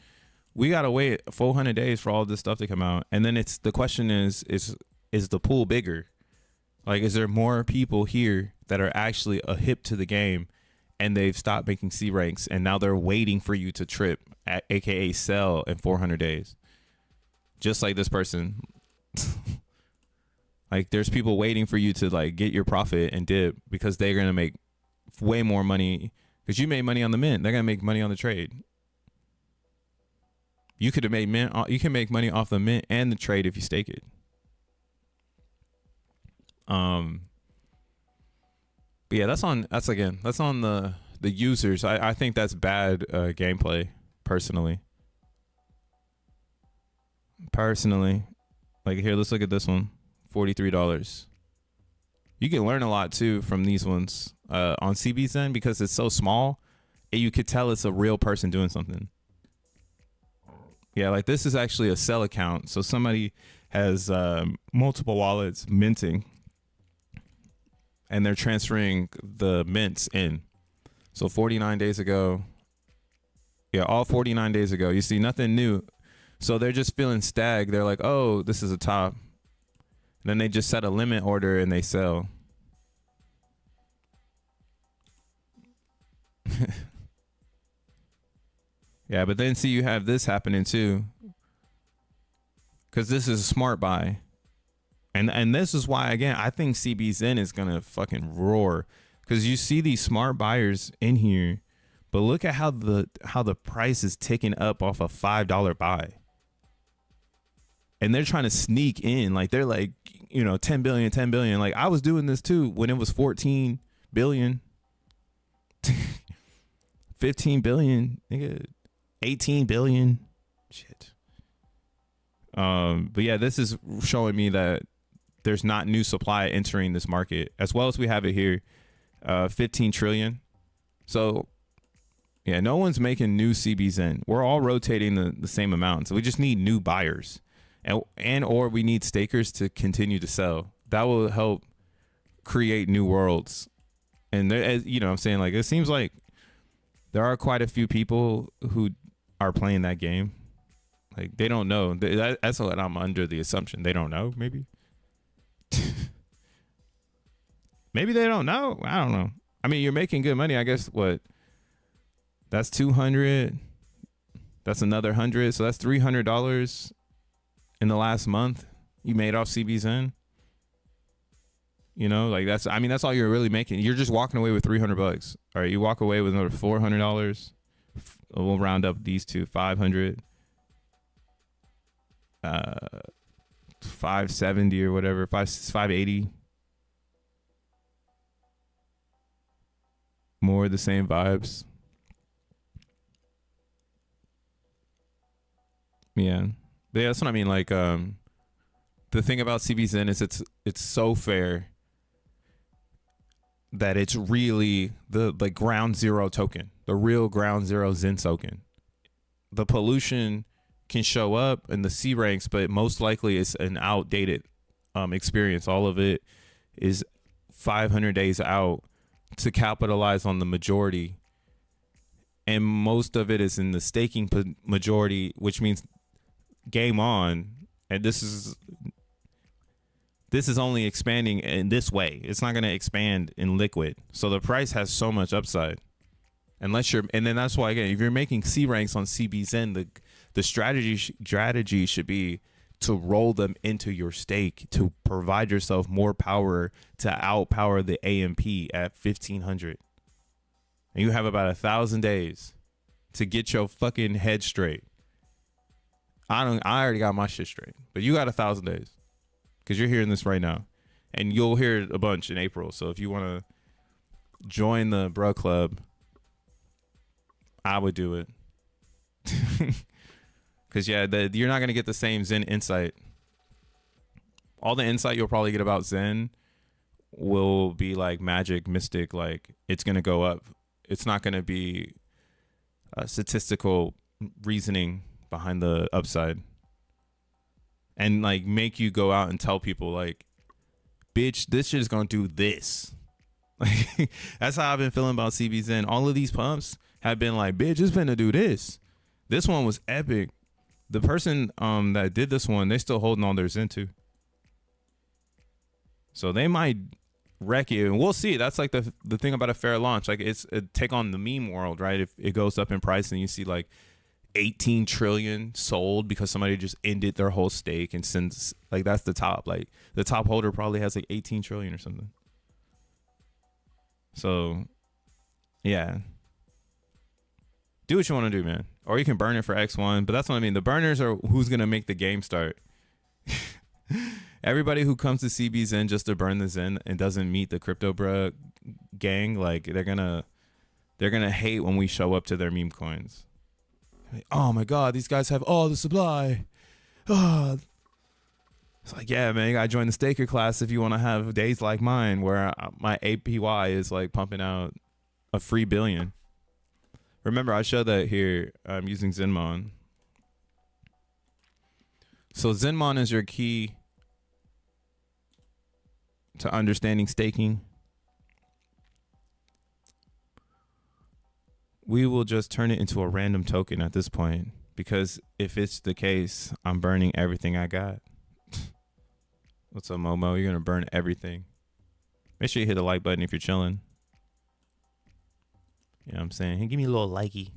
we got to wait 400 days for all this stuff to come out. And then the question is the pool bigger? Like, is there more people here that are actually hip to the game and they've stopped making C ranks and now they're waiting for you to trip, aka sell in 400 days? Just like this person. Like, there's people waiting for you to like get your profit and dip because they're going to make way more money because you made money on the mint. They're going to make money on the trade. You could have made you can make money off the mint and the trade if you stake it. But yeah, that's on the users. I think that's bad gameplay personally. Like here, let's look at this one. $43. You can learn a lot too from these ones on CBZen because it's so small and you could tell it's a real person doing something. Yeah, like this is actually a sell account. So somebody has multiple wallets minting and they're transferring the mints in. So 49 days ago, yeah, all 49 days ago, you see nothing new. So they're just feeling stag. They're like, oh, this is a top. Then they just set a limit order and they sell. Yeah, but then see you have this happening too. Because this is a smart buy. And this is why, again, I think CBZen is going to fucking roar. Because you see these smart buyers in here. But look at how the price is ticking up off a $5 buy. And they're trying to sneak in. Like, they're like, 10 billion. Like, I was doing this too when it was 14 billion. 15 billion. Nigga, 18 billion. Shit. But yeah, this is showing me that there's not new supply entering this market as well as we have it here, 15 trillion. So yeah, no one's making new CBZN. We're all rotating the same amount. So we just need new buyers and or we need stakers to continue to sell. That will help create new worlds. And there, you know what I'm saying, like, it seems like there are quite a few people who are playing that game. Like, they don't know. That's what I'm under the assumption. They don't know, maybe. Maybe they don't know. I don't know. I mean, you're making good money. I guess what? That's 200. That's another 100. So that's $300 in the last month you made off CBZN. You know, like that's all you're really making. You're just walking away with $300. All right, you walk away with another $400. We'll round up these two, 500, 570 or whatever, 580. More of the same vibes. Yeah. But yeah, that's what I mean. Like, the thing about CBZN is it's so fair that it's really the ground zero token, the real ground zero Zen token. The pollution can show up in the C ranks, but most likely it's an outdated experience. All of it is 500 days out to capitalize on the majority. And most of it is in the staking majority, which means game on. And this is only expanding in this way. It's not going to expand in liquid. So the price has so much upside. And then that's why, again, if you're making C ranks on CBZN, the strategy should be to roll them into your stake to provide yourself more power to outpower the AMP at 1500. And you have about 1,000 days to get your fucking head straight. I already got my shit straight, but you got 1,000 days because you're hearing this right now, and you'll hear it a bunch in April. So if you want to join the bro club, I would do it. Because yeah, you're not gonna get the same Zen insight. All the insight you'll probably get about Zen will be like magic, mystic. Like, it's gonna go up. It's not gonna be a statistical reasoning behind the upside, and like make you go out and tell people like, bitch, this shit is gonna do this. Like, that's how I've been feeling about CBZN. All of these pumps have been like, bitch, it's finna do this. This one was epic. The person that did this one, they still holding on their Zen too. So they might wreck it, and we'll see. That's like the thing about a fair launch. Like, it's a take on the meme world, right? If it goes up in price and you see like 18 trillion sold because somebody just ended their whole stake, and since like that's the top, like the top holder probably has like 18 trillion or something. So yeah, do what you want to do, man. Or you can burn it for X1, but that's what I mean. The burners are who's going to make the game start. Everybody who comes to CBZN just to burn the Zen and doesn't meet the crypto bruh gang, like they're gonna hate when we show up to their meme coins. Like, oh my God, these guys have all the supply. Oh. It's like, yeah, man, you gotta join the staker class if you want to have days like mine where my APY is like pumping out a free billion. Remember, I showed that here. I'm using Zenmon. So Zenmon is your key to understanding staking. We will just turn it into a random token at this point, because if it's the case, I'm burning everything I got. What's up, Momo? You're gonna burn everything. Make sure you hit the like button if you're chilling. You know what I'm saying? Hey, give me a little likey.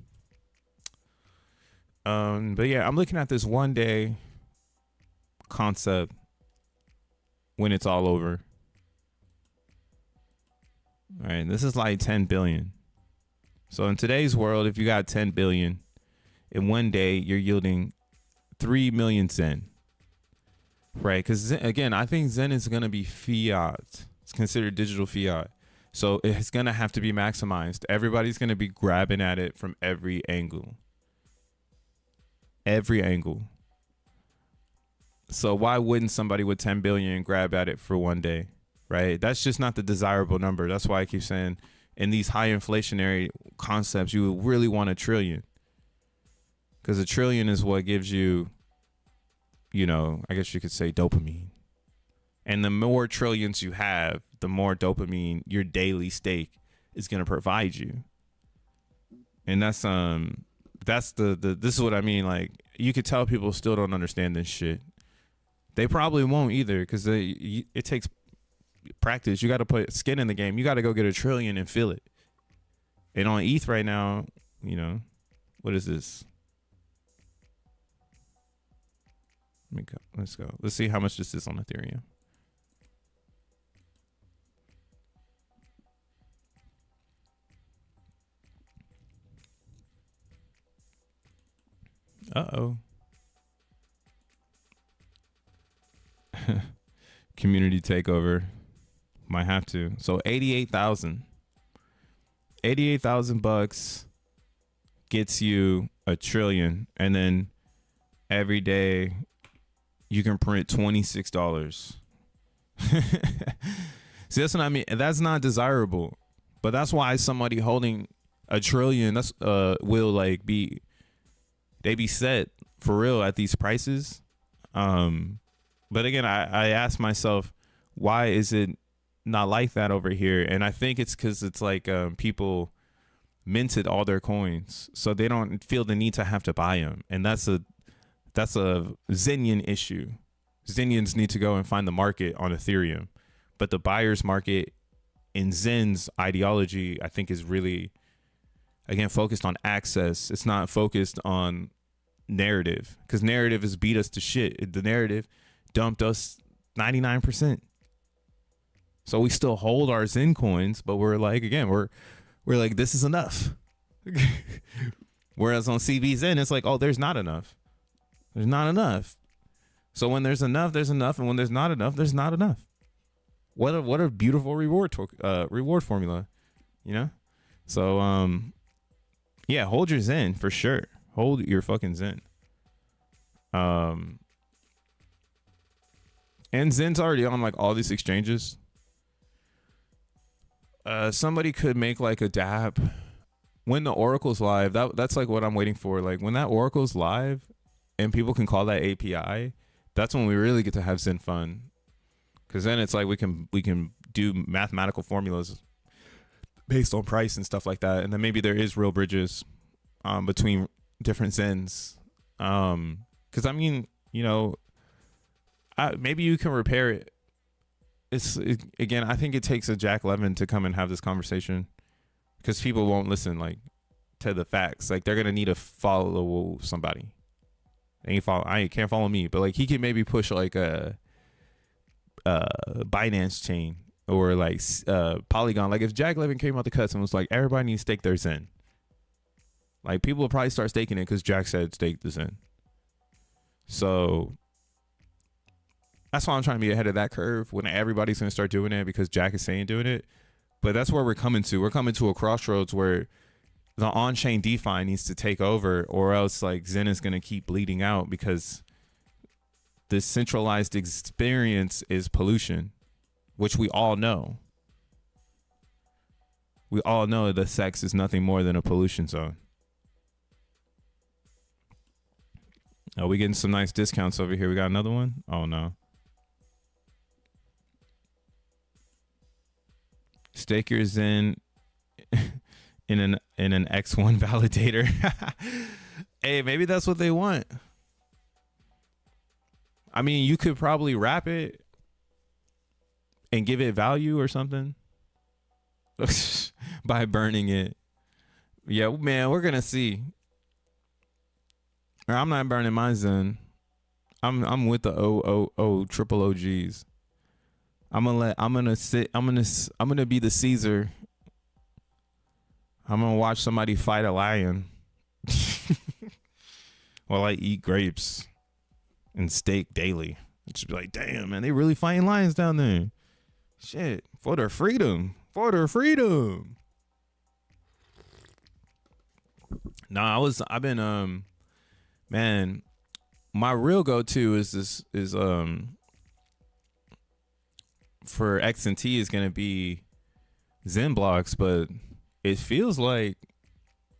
But yeah, I'm looking at this 1 day concept when it's all over. All right, this is like 10 billion. So in today's world, if you got 10 billion in 1 day, you're yielding 3 million Zen. Right? Because again, I think Zen is going to be fiat. It's considered digital fiat. So it's going to have to be maximized. Everybody's going to be grabbing at it from every angle. Every angle. So why wouldn't somebody with 10 billion grab at it for one day, right? That's just not the desirable number. That's why I keep saying in these high inflationary concepts, you would really want a trillion, because a trillion is what gives you, you know, I guess you could say dopamine. And the more trillions you have, the more dopamine your daily stake is going to provide you. And that's this is what I mean. Like, you could tell people still don't understand this shit. They probably won't either, because it takes practice. You got to put skin in the game. You got to go get a trillion and feel it. And on ETH right now, you know, what is this? Let me go. Let's go. Let's see how much this is on Ethereum. Uh-oh. Community takeover. Might have to. So 88,000. 88,000 bucks gets you a trillion, and then every day you can print $26. See, that's what I mean. That's not desirable, but that's why somebody holding a trillion, that's will like be, they be set for real at these prices. But again, I ask myself, why is it not like that over here? And I think it's because it's like people minted all their coins, so they don't feel the need to have to buy them, and that's a Zenian issue. Zenians need to go and find the market on Ethereum, but the buyer's market in Zen's ideology, I think, is really, again, focused on access. It's not focused on narrative, because narrative has beat us to shit. The narrative dumped us 99%. So we still hold our Zen coins, but we're like, again, we're like, this is enough. Whereas on CBZen, it's like, oh, there's not enough. There's not enough. So when there's enough, there's enough, and when there's not enough, there's not enough. What a beautiful reward formula, you know? So yeah, hold your Zen for sure. Hold your fucking Zen. And Zen's already on like all these exchanges. Somebody could make like a dApp when the Oracle's live. That's like what I'm waiting for. Like when that Oracle's live and people can call that API, that's when we really get to have Zen fun. Because then it's like we can do mathematical formulas based on price and stuff like that. And then maybe there is real bridges between different Zens. Because I mean, you know, maybe you can repair it. Again, I think it takes a Jack Levin to come and have this conversation, because people won't listen like to the facts. Like they're gonna need to follow somebody. I can't follow me, but like he can maybe push like a Binance chain or like Polygon. Like if Jack Levin came out the cuts and was like, everybody needs to stake their Zen, like people will probably start staking it because Jack said stake the Zen. So that's why I'm trying to be ahead of that curve when everybody's going to start doing it, because Jack is saying doing it. But that's where we're coming to. We're coming to a crossroads where the on-chain DeFi needs to take over, or else like Zen is going to keep bleeding out, because this centralized experience is pollution, which we all know. We all know that sex is nothing more than a pollution zone. Oh, we getting some nice discounts over here. We got another one? Oh, no. Stake your Zen in an X1 validator. Hey, maybe that's what they want. I mean, you could probably wrap it and give it value or something by burning it. Yeah, man, we're gonna see. Or I'm not burning my Zen. I'm with the triple OGs. I'm gonna be the Caesar. I'm gonna watch somebody fight a lion while I eat grapes and steak daily. Just be like, damn, man, they really fighting lions down there. Shit, for their freedom. For their freedom. Nah, I've been man, my real go-to is for XNT is gonna be XENblocks, but it feels like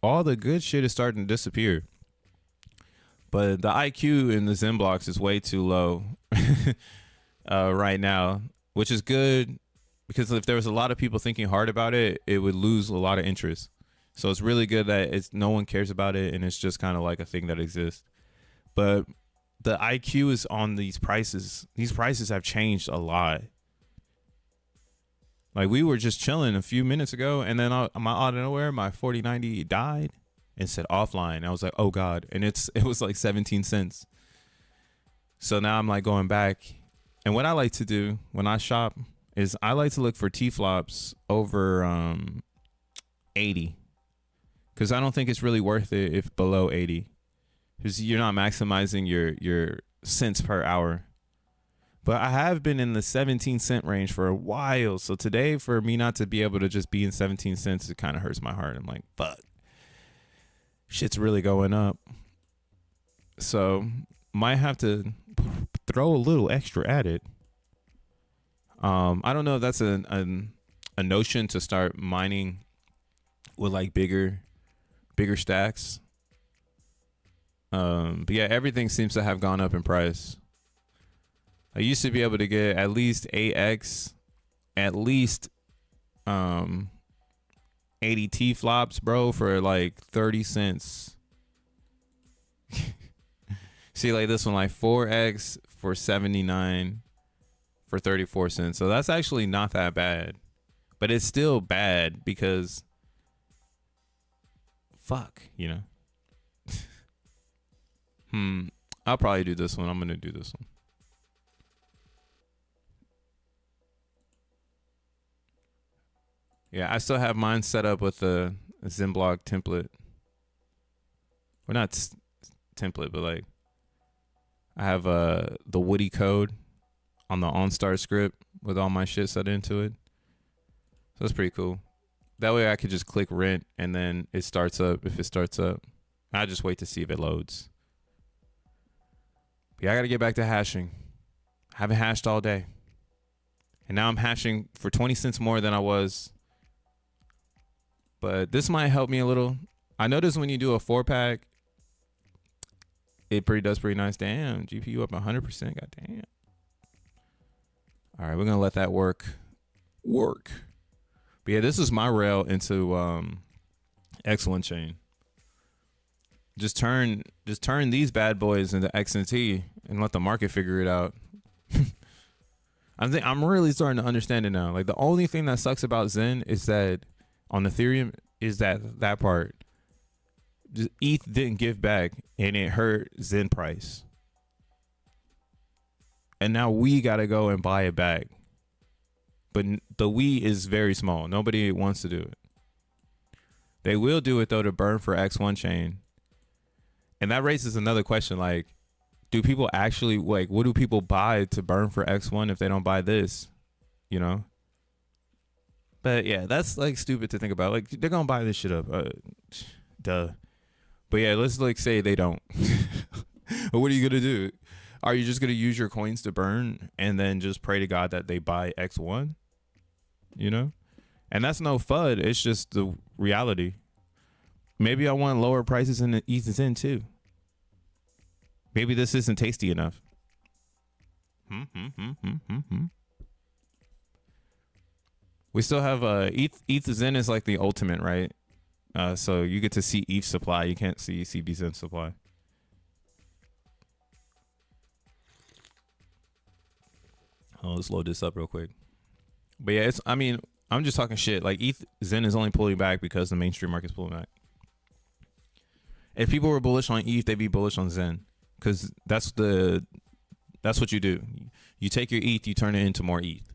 all the good shit is starting to disappear. But the IQ in the XENblocks is way too low right now, which is good because if there was a lot of people thinking hard about it, it would lose a lot of interest. So it's really good that it's no one cares about it and it's just kind of like a thing that exists. But the IQ is on these prices. These prices have changed a lot. Like we were just chilling a few minutes ago, and then out of nowhere, my 4090 died and said offline. I was like, oh God. And it was like 17 cents. So now I'm like going back. And what I like to do when I shop is I like to look for T-flops over 80. Because I don't think it's really worth it if below 80. Because you're not maximizing your cents per hour. But I have been in the 17-cent range for a while. So today, for me not to be able to just be in 17 cents, it kind of hurts my heart. I'm like, fuck. Shit's really going up. So might have to throw a little extra at it. I don't know if that's a notion to start mining with like bigger stacks. But yeah, everything seems to have gone up in price. I used to be able to get at least 8x, at least 80 T flops, bro, for like 30 cents. See, like this one, like 4x for 79 for 34 cents. So that's actually not that bad, but it's still bad because fuck, you know. I'll probably do this one. I'm gonna do this one. Yeah, I still have mine set up with a XENblock template. Well, not template, but like I have the Woody code on the OnStar script with all my shit set into it. So that's pretty cool. That way I could just click rent and then it starts up if it starts up. I just wait to see if it loads. But yeah, I got to get back to hashing. I haven't hashed all day. And now I'm hashing for 20 cents more than I was. But this might help me a little. I noticed when you do a 4-pack, it does pretty nice. Damn, GPU up 100%. God damn. All right, we're going to let that work. But yeah, this is my rail into X1 chain. Just turn these bad boys into XNT and let the market figure it out. I'm really starting to understand it now. Like the only thing that sucks about XEN is that on Ethereum is that part. Just ETH didn't give back and it hurt XEN price. And now we got to go and buy it back. But the we is very small. Nobody wants to do it. They will do it though to burn for X1 chain. And that raises another question, like, do people actually, like, what do people buy to burn for X1 if they don't buy this? You know? But yeah, that's like stupid to think about. Like, they're gonna buy this shit up. Duh. But yeah, let's like say they don't. But what are you gonna do? Are you just gonna use your coins to burn and then just pray to God that they buy X1? You know? And that's no FUD. It's just the reality. Maybe I want lower prices in the XEN too. Maybe this isn't tasty enough. We still have XEN is like the ultimate, right? So you get to see ETH supply. You can't see CBZN supply. Oh, let's load this up real quick. But yeah, I'm just talking shit. Like XEN is only pulling back because the mainstream market's pulling back. If people were bullish on ETH, they'd be bullish on XEN, because that's what you do. You take your ETH, you turn it into more ETH,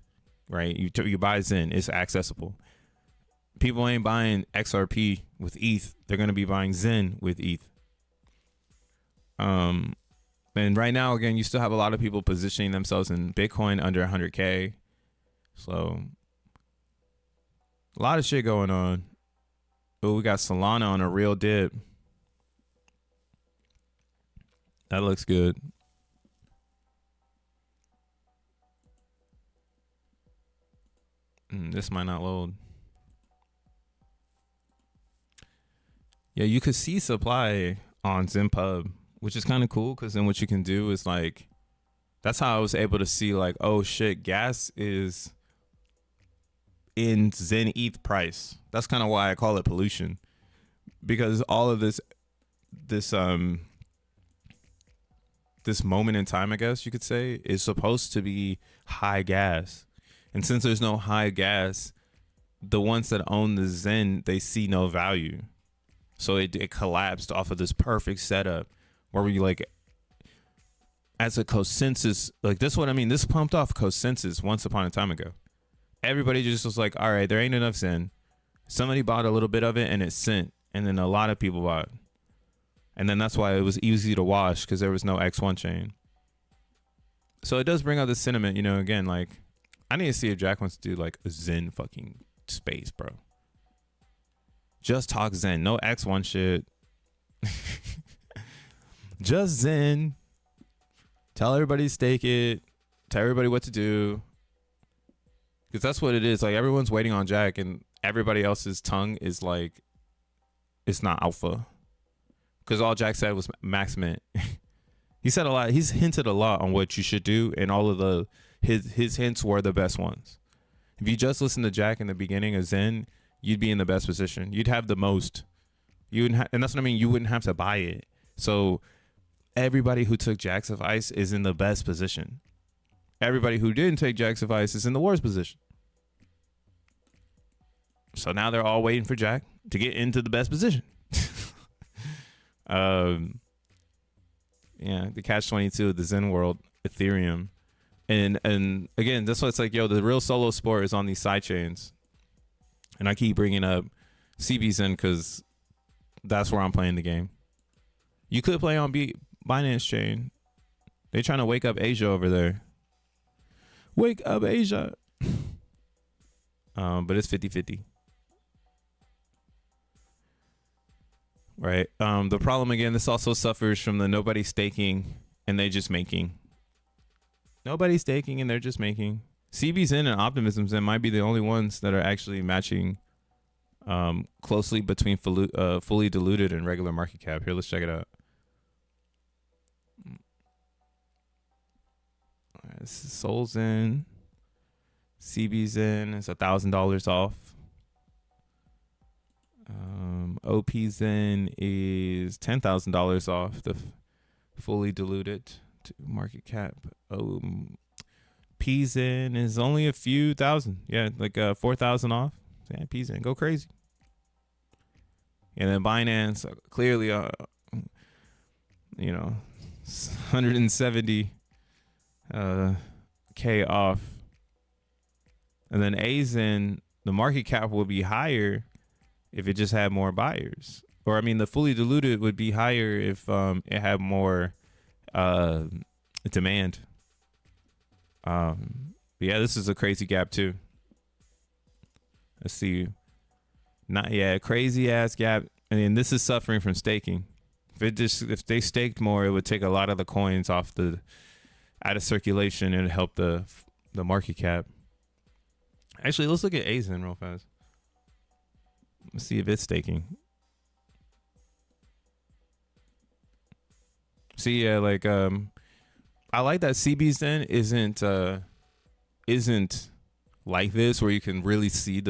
right? You buy XEN, it's accessible. People ain't buying XRP with ETH; they're gonna be buying XEN with ETH. And right now, again, you still have a lot of people positioning themselves in Bitcoin under 100K. So a lot of shit going on. Oh, we got Solana on a real dip. That looks good. This might not load. Yeah, you could see supply on XenPub, which is kind of cool because then what you can do is like, that's how I was able to see like, oh shit, gas is in XenETH price. That's kind of why I call it pollution, because all of this moment in time, I guess you could say, is supposed to be high gas. And since there's no high gas, the ones that own the Xen, they see no value. So it collapsed off of this perfect setup where we like, as a consensus, like this is what I mean. This pumped off consensus once upon a time ago. Everybody just was like, all right, there ain't enough Xen. Somebody bought a little bit of it and it sent. And then a lot of people bought. And then that's why it was easy to wash, because there was no X1 chain. So it does bring out the sentiment, you know, again, like, I need to see if Jack wants to do like a Xen fucking space, bro. Just talk Xen, no X1 shit. Just Xen. Tell everybody to stake it. Tell everybody what to do. Because that's what it is. Like, everyone's waiting on Jack, and everybody else's tongue is like, it's not alpha. Because all Jack said was max mint. He said a lot. He's hinted a lot on what you should do, and all of his hints were the best ones. If you just listen to Jack in the beginning of Xen, you'd be in the best position. You'd have the most. You wouldn't and that's what I mean. You wouldn't have to buy it. So everybody who took Jack's advice is in the best position. Everybody who didn't take Jack's advice is in the worst position. So now they're all waiting for Jack to get into the best position. Yeah, the catch-22 of the Xen world, Ethereum. And again, that's why it's like, yo, the real solo sport is on these side chains. And I keep bringing up CBXEN because that's where I'm playing the game. You could play on Binance chain. They trying to wake up Asia over there. Wake up Asia. But it's 50-50. Right. The problem, again, this also suffers from the nobody staking and they just making. Nobody staking and they're just making. CBXEN and Optimism Zen might be the only ones that are actually matching closely between fully diluted and regular market cap. Here, let's check it out. All right, this is solXEN. CBXEN is $1,000 off. OPXEN is $10,000 off the fully diluted to market cap. PXEN is only a few thousand. Yeah, like 4,000 off. Yeah, PXEN, go crazy. And then Binance, clearly, you know, 170 K off. And then AXEN, the market cap will be higher if it just had more buyers. Or I mean, the fully diluted would be higher if it had more demand. Yeah, this is a crazy gap too. Let's see. Crazy ass gap. I mean, this is suffering from staking. If they staked more, it would take a lot of the coins out of circulation and help the market cap. Actually, let's look at AXEN real fast. Let's see if it's staking. See, yeah, like I like that CBXEN isn't like this where you can really see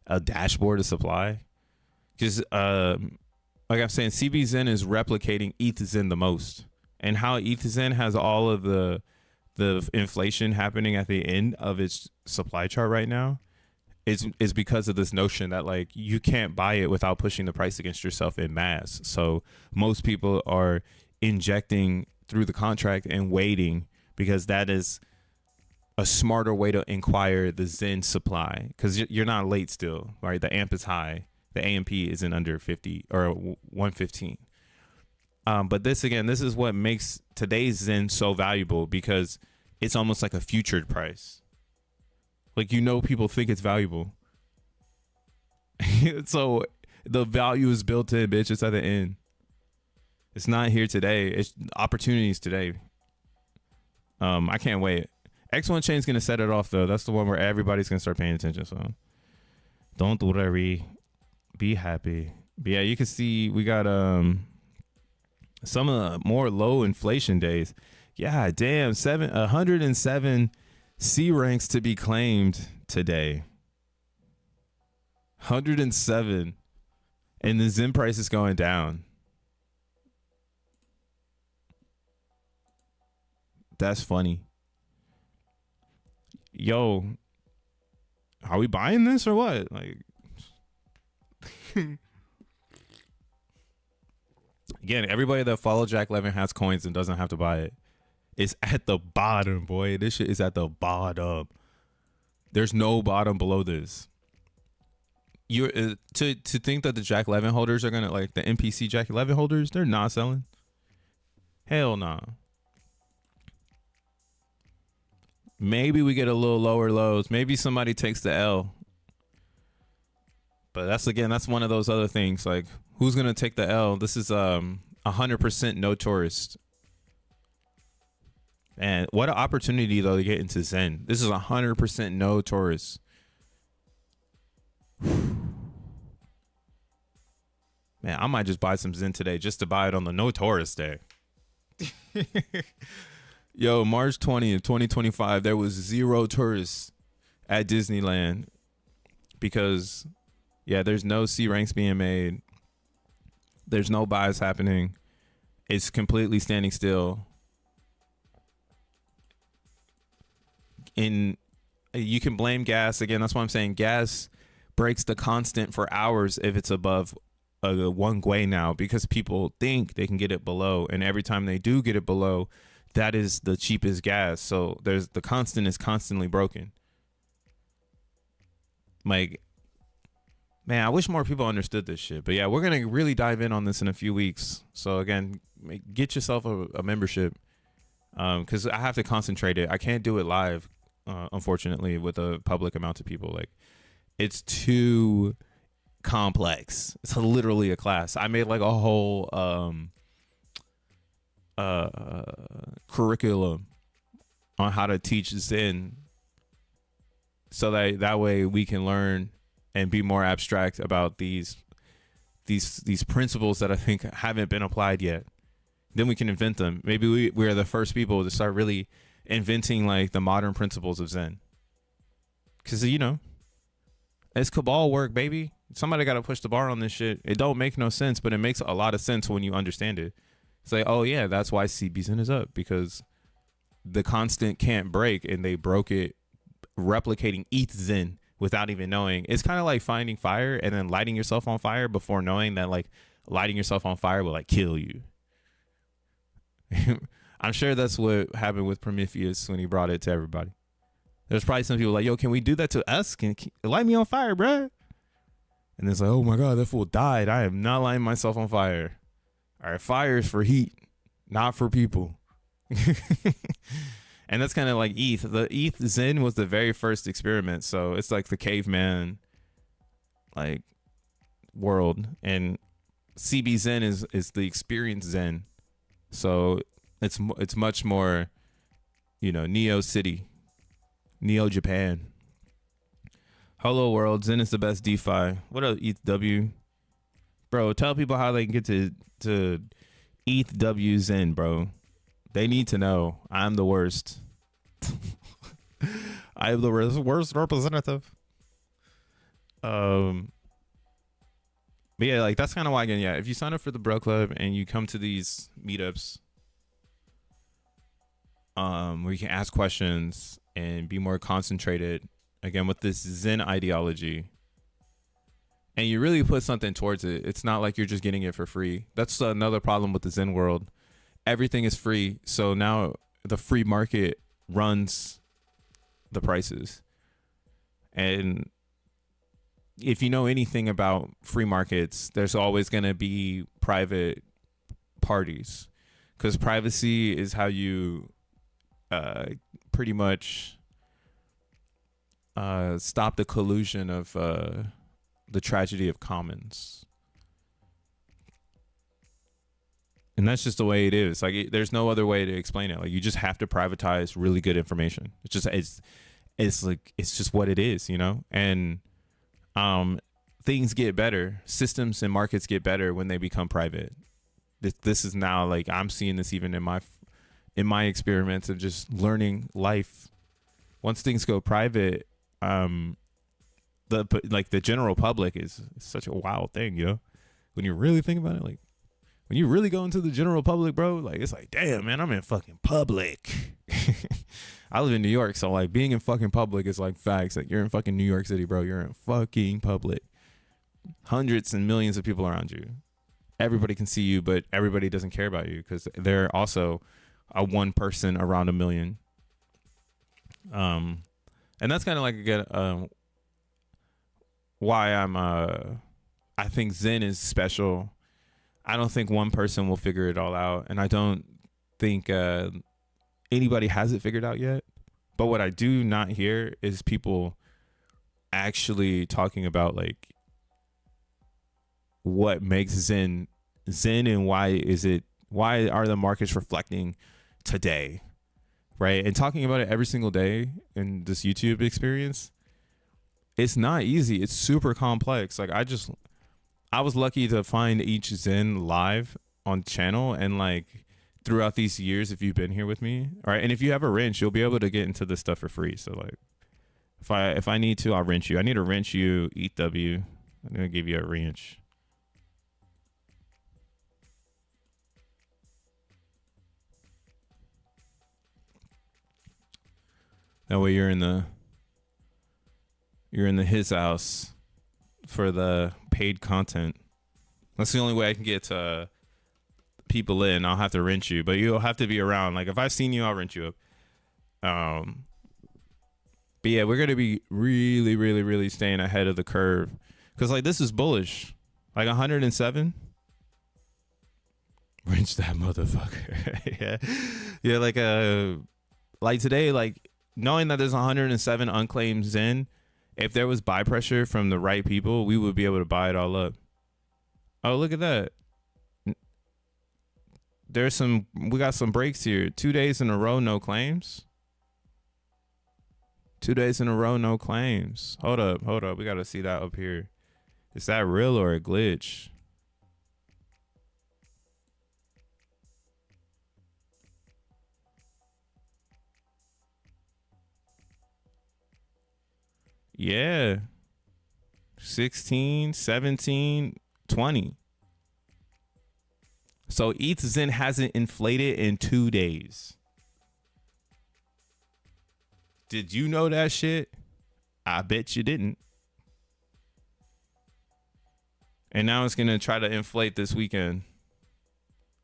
a dashboard of supply. Because like I'm saying, CBXEN is replicating ETHXEN the most, and how ETHXEN has all of the inflation happening at the end of its supply chart right now is because of this notion that like you can't buy it without pushing the price against yourself in mass. So most people are injecting through the contract and waiting because that is a smarter way to inquire the Xen supply, because you're not late still, right? The AMP is high. The AMP isn't under 50 or 115. But this is what makes today's Xen so valuable, because it's almost like a futured price. Like, you know, people think it's valuable. So the value is built in, bitch. It's at the end. It's not here today. It's opportunities today. I can't wait. X1 chain is gonna set it off though. That's the one where everybody's gonna start paying attention. So don't worry, be happy. But yeah, you can see we got some of the more low inflation days. Yeah, damn, 107 C ranks to be claimed today. 107, and the Zen price is going down. That's funny. Yo, are we buying this or what? Like, again, everybody that follow Jack Levin has coins and doesn't have to buy it. It's at the bottom, boy. This shit is at the bottom. There's no bottom below this. You to think that the Jack Levin holders are gonna, like the NPC Jack Levin holders, they're not selling. Hell nah. Maybe we get a little lower lows. Maybe somebody takes the L. But that's one of those other things. Like, who's gonna take the L? This is 100% no tourist. And what an opportunity though to get into Zen. This is 100% no tourists. Man, I might just buy some Zen today just to buy it on the no tourist day. Yo, March 20th, 2025, there was 0 tourists at Disneyland because, yeah, there's no C ranks being made. There's no buys happening. It's completely standing still. And you can blame gas. Again, that's why I'm saying gas breaks the constant for hours if it's above 1 Gwei now, because people think they can get it below. And every time they do get it below, that is the cheapest gas. So the constant is constantly broken. Like, man, I wish more people understood this shit. But yeah, we're going to really dive in on this in a few weeks. So again, get yourself a membership, because I have to concentrate it. I can't do it live, unfortunately, with a public amount of people. Like, it's too complex. It's literally a class. I made like a whole curriculum on how to teach Zen, so that way we can learn and be more abstract about these principles that I think haven't been applied yet. Then we can invent them. Maybe we're the first people to start really inventing like the modern principles of Zen, because it's cabal work, baby. Somebody got to push the bar on this shit. It don't make no sense, but it makes a lot of sense when you understand it. It's like, oh yeah, that's why CBZen is up, because the constant can't break, and they broke it replicating ETH-Zen without even knowing. It's kind of like finding fire and then lighting yourself on fire before knowing that like lighting yourself on fire will like kill you. I'm sure that's what happened with Prometheus when he brought it to everybody. There's probably some people like, yo, can we do that to us? Can light me on fire, bruh? And it's like, oh my God, that fool died. I am not lighting myself on fire. All right, fire is for heat, not for people. And that's kind of like ETH. The ETH-Zen was the very first experiment. So it's like the caveman like world. And CBZen is the experience Zen. So it's much more, Neo City, Neo Japan. Hello world, Zen is the best DeFi. What up, ETHW? Bro, tell people how they can get to ETHW Zen, bro. They need to know. I'm the worst. I am the worst representative. But yeah, like that's kind of why, again, yeah, if you sign up for the Bro Club and you come to these meetups, where you can ask questions and be more concentrated, again, with this Zen ideology, and you really put something towards it, it's not like you're just getting it for free. That's another problem with the Zen world. Everything is free. So now the free market runs the prices. And if you know anything about free markets, there's always going to be private parties, because privacy is how you pretty much stop the collusion of the tragedy of commons. And that's just the way it is. Like, there's no other way to explain it. Like, you just have to privatize really good information. It's like, it's just what it is, you know? And things get better. Systems and markets get better when they become private. This is now, like, I'm seeing this even in my experiments of just learning life. Once things go private, the general public is such a wild thing, you know? When you really think about it, like, when you really go into the general public, bro, like, it's like, damn, man, I'm in fucking public. I live in New York, so, like, being in fucking public is like facts. Like, you're in fucking New York City, bro. You're in fucking public. Hundreds and millions of people around you. Everybody can see you, but everybody doesn't care about you because they're also a one person around a million. And that's kind of like, again, why I think Zen is special. I don't think one person will figure it all out, and I don't think anybody has it figured out yet. But what I do not hear is people actually talking about, like, what makes Zen and why are the markets reflecting today, right? And talking about it every single day in this YouTube experience, it's not easy. It's super complex. Like, I was lucky to find each Zen live on channel, and, like, throughout these years, if you've been here with me, all right, and if you have a wrench, you'll be able to get into this stuff for free. So, like, if I need to, I'll wrench you. I need to wrench you, ETH. I'm gonna give you a wrench. That way you're in the his house for the paid content. That's the only way I can get people in. I'll have to rent you, but you'll have to be around. Like, if I've seen you, I'll rent you up. But yeah, we're gonna be really, really, really staying ahead of the curve, because, like, this is bullish. Like, 107. Wrench that motherfucker. Yeah, like today, like, knowing that there's 107 unclaimed Zen, if there was buy pressure from the right people, we would be able to buy it all up. Oh, look at that. We got some breaks here. 2 days in a row, no claims. 2 days in a row, no claims. Hold up. We got to see that up here. Is that real or a glitch? Yeah. 16, 17, 20. So ETHZen hasn't inflated in 2 days. Did you know that shit? I bet you didn't. And now it's going to try to inflate this weekend.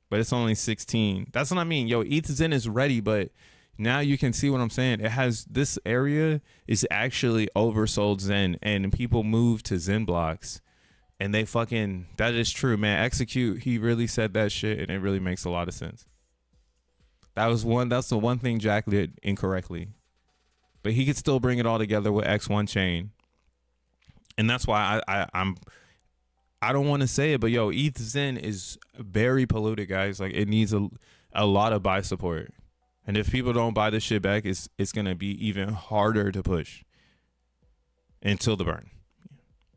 But it's only 16. That's what I mean. Yo, ETHZen is ready, but now you can see what I'm saying. It has, this area is actually oversold Zen, and people move to XENblocks, and they fucking, that is true, man. Execute, he really said that shit, and it really makes a lot of sense. That's the one thing Jack did incorrectly, but he could still bring it all together with X1 chain. And that's why I don't want to say it, but yo, ETHZen is very polluted, guys. Like, it needs a lot of buy support. And if people don't buy this shit back, it's going to be even harder to push until the burn.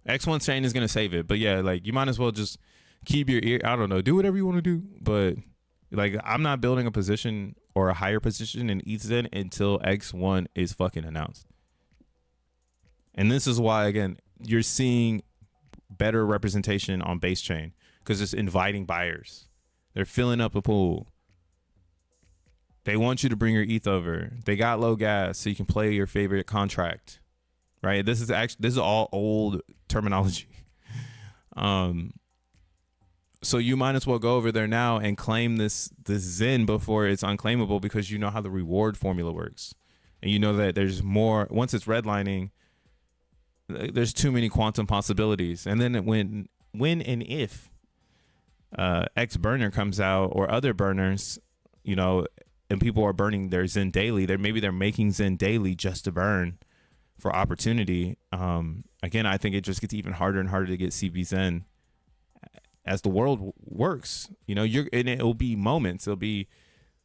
X1 chain is going to save it. But yeah, like, you might as well just keep your ear. I don't know. Do whatever you want to do. But, like, I'm not building a position or a higher position in ETHZen until X1 is fucking announced. And this is why, again, you're seeing better representation on base chain, because it's inviting buyers. They're filling up a pool. They want you to bring your ETH over. They got low gas, so you can play your favorite contract, right? This is all old terminology. So you might as well go over there now and claim this Zen before it's unclaimable, because you know how the reward formula works, and you know that there's more. Once it's redlining, there's too many quantum possibilities. And then when and if X burner comes out, or other burners, you know, and people are burning their Zen daily, maybe they're making Zen daily just to burn for opportunity. Again, I think it just gets even harder and harder to get CP Zen as the world works. You know, and it'll be moments. It'll be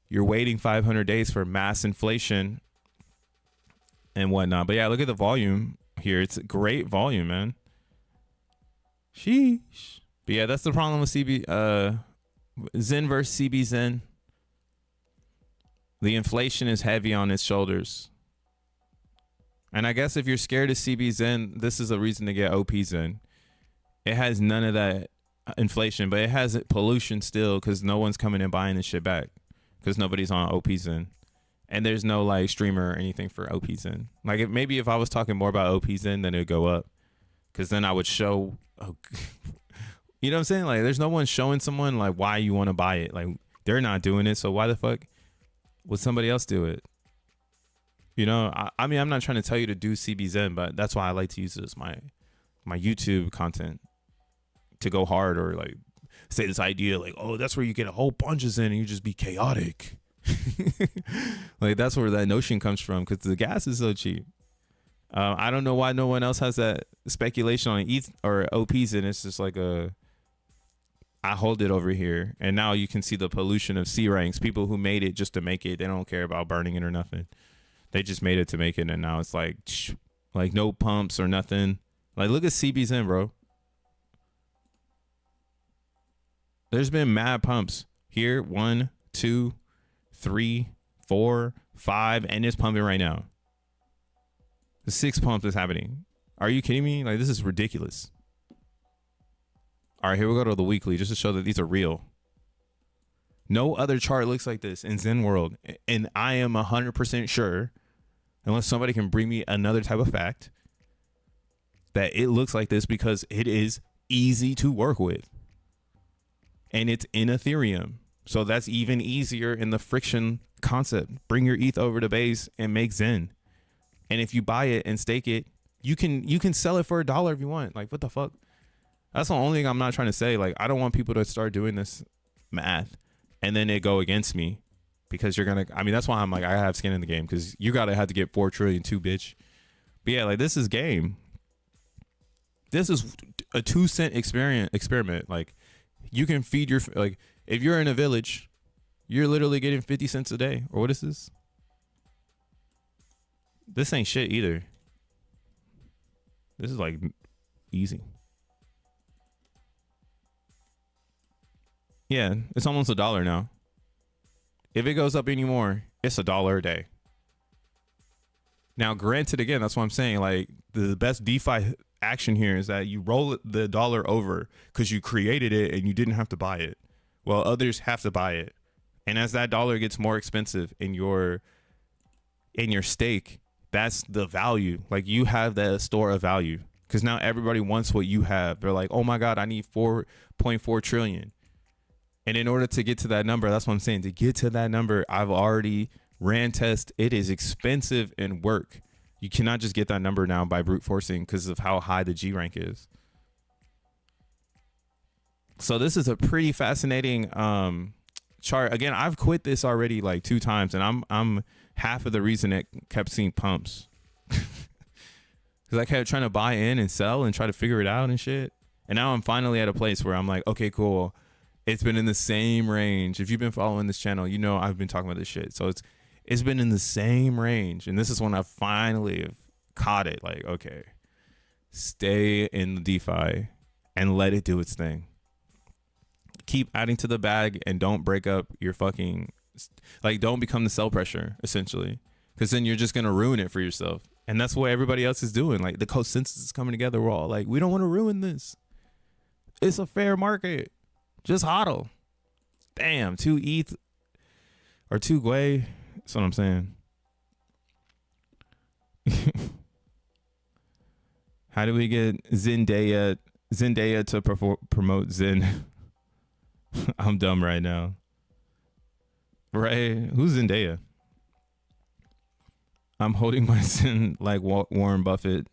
you're waiting 500 days for mass inflation and whatnot. But yeah, look at the volume here. It's a great volume, man. Sheesh. But yeah, that's the problem with Zen versus CBZen. The inflation is heavy on its shoulders. And I guess if you're scared of CBZen, this is a reason to get OPZen. It has none of that inflation, but it has pollution still because no one's coming and buying this shit back because nobody's on OPZen. And there's no like streamer or anything for OPZen. Like maybe if I was talking more about OPZen, then it'd go up because then I would show, you know what I'm saying? Like there's no one showing someone like why you want to buy it. Like they're not doing it. So why the fuck would somebody else do it? You know, I mean, I'm not trying to tell you to do CBZen, but that's why I like to use this, my YouTube content to go hard or like say this idea like, oh, that's where you get a whole bunch of Zen and you just be chaotic. Like that's where that notion comes from because the gas is so cheap. I don't know why no one else has that speculation on ETH or OPs, and it's just like I hold it over here, and now you can see the pollution of C ranks. People who made it just to make it, they don't care about burning it or nothing. They just made it to make it, and now it's like no pumps or nothing. Like look at CBZen, bro. There's been mad pumps here. 1, 2, 3, 4, 5, and it's pumping right now. The 6th pump is happening. Are you kidding me? Like this is ridiculous. All right, here we go to the weekly just to show that these are real. No other chart looks like this in Zen world, and I am 100% sure, unless somebody can bring me another type of fact, that it looks like this because it is easy to work with. And it's in Ethereum. So that's even easier in the friction concept. Bring your ETH over to base and make Zen. And if you buy it and stake it, you can sell it for $1 if you want. Like, what the fuck? That's the only thing I'm not trying to say. Like, I don't want people to start doing this math and then they go against me because you're going to, I mean, that's why I'm like, I have skin in the game because you got to have to get 4 trillion too, bitch. But yeah, like this is game. This is a 2-cent experiment. Like you can feed your, like if you're in a village, you're literally getting 50 cents a day. Or what is this? This ain't shit either. This is like easy. Yeah, it's almost $1 now. If it goes up anymore, it's $1 a day. Now, granted, again, that's what I'm saying. Like the best DeFi action here is that you roll the dollar over because you created it and you didn't have to buy it. Well, others have to buy it. And as that dollar gets more expensive in your stake, that's the value. Like you have that store of value because now everybody wants what you have. They're like, oh my God, I need 4.4 trillion. And in order to get to that number, that's what I'm saying. To get to that number, I've already ran test. It is expensive and work. You cannot just get that number now by brute forcing because of how high the G rank is. So this is a pretty fascinating chart. Again, I've quit this already like 2 times, and I'm half of the reason it kept seeing pumps. Because I kept trying to buy in and sell and try to figure it out and shit. And now I'm finally at a place where I'm like, okay, cool. It's been in the same range. If you've been following this channel, you know I've been talking about this shit. So it's been in the same range. And this is when I finally have caught it. Like, okay, stay in the DeFi and let it do its thing. Keep adding to the bag and don't break up your fucking, like, don't become the sell pressure, essentially. Because then you're just going to ruin it for yourself. And that's what everybody else is doing. Like, the consensus is coming together. We're all like, we don't want to ruin this. It's a fair market. Just hodl. Damn, 2 ETH or 2 Gwei. That's what I'm saying. How do we get Zendaya to promote Zen? I'm dumb right now. Right? Who's Zendaya? I'm holding my Zen like Warren Buffett.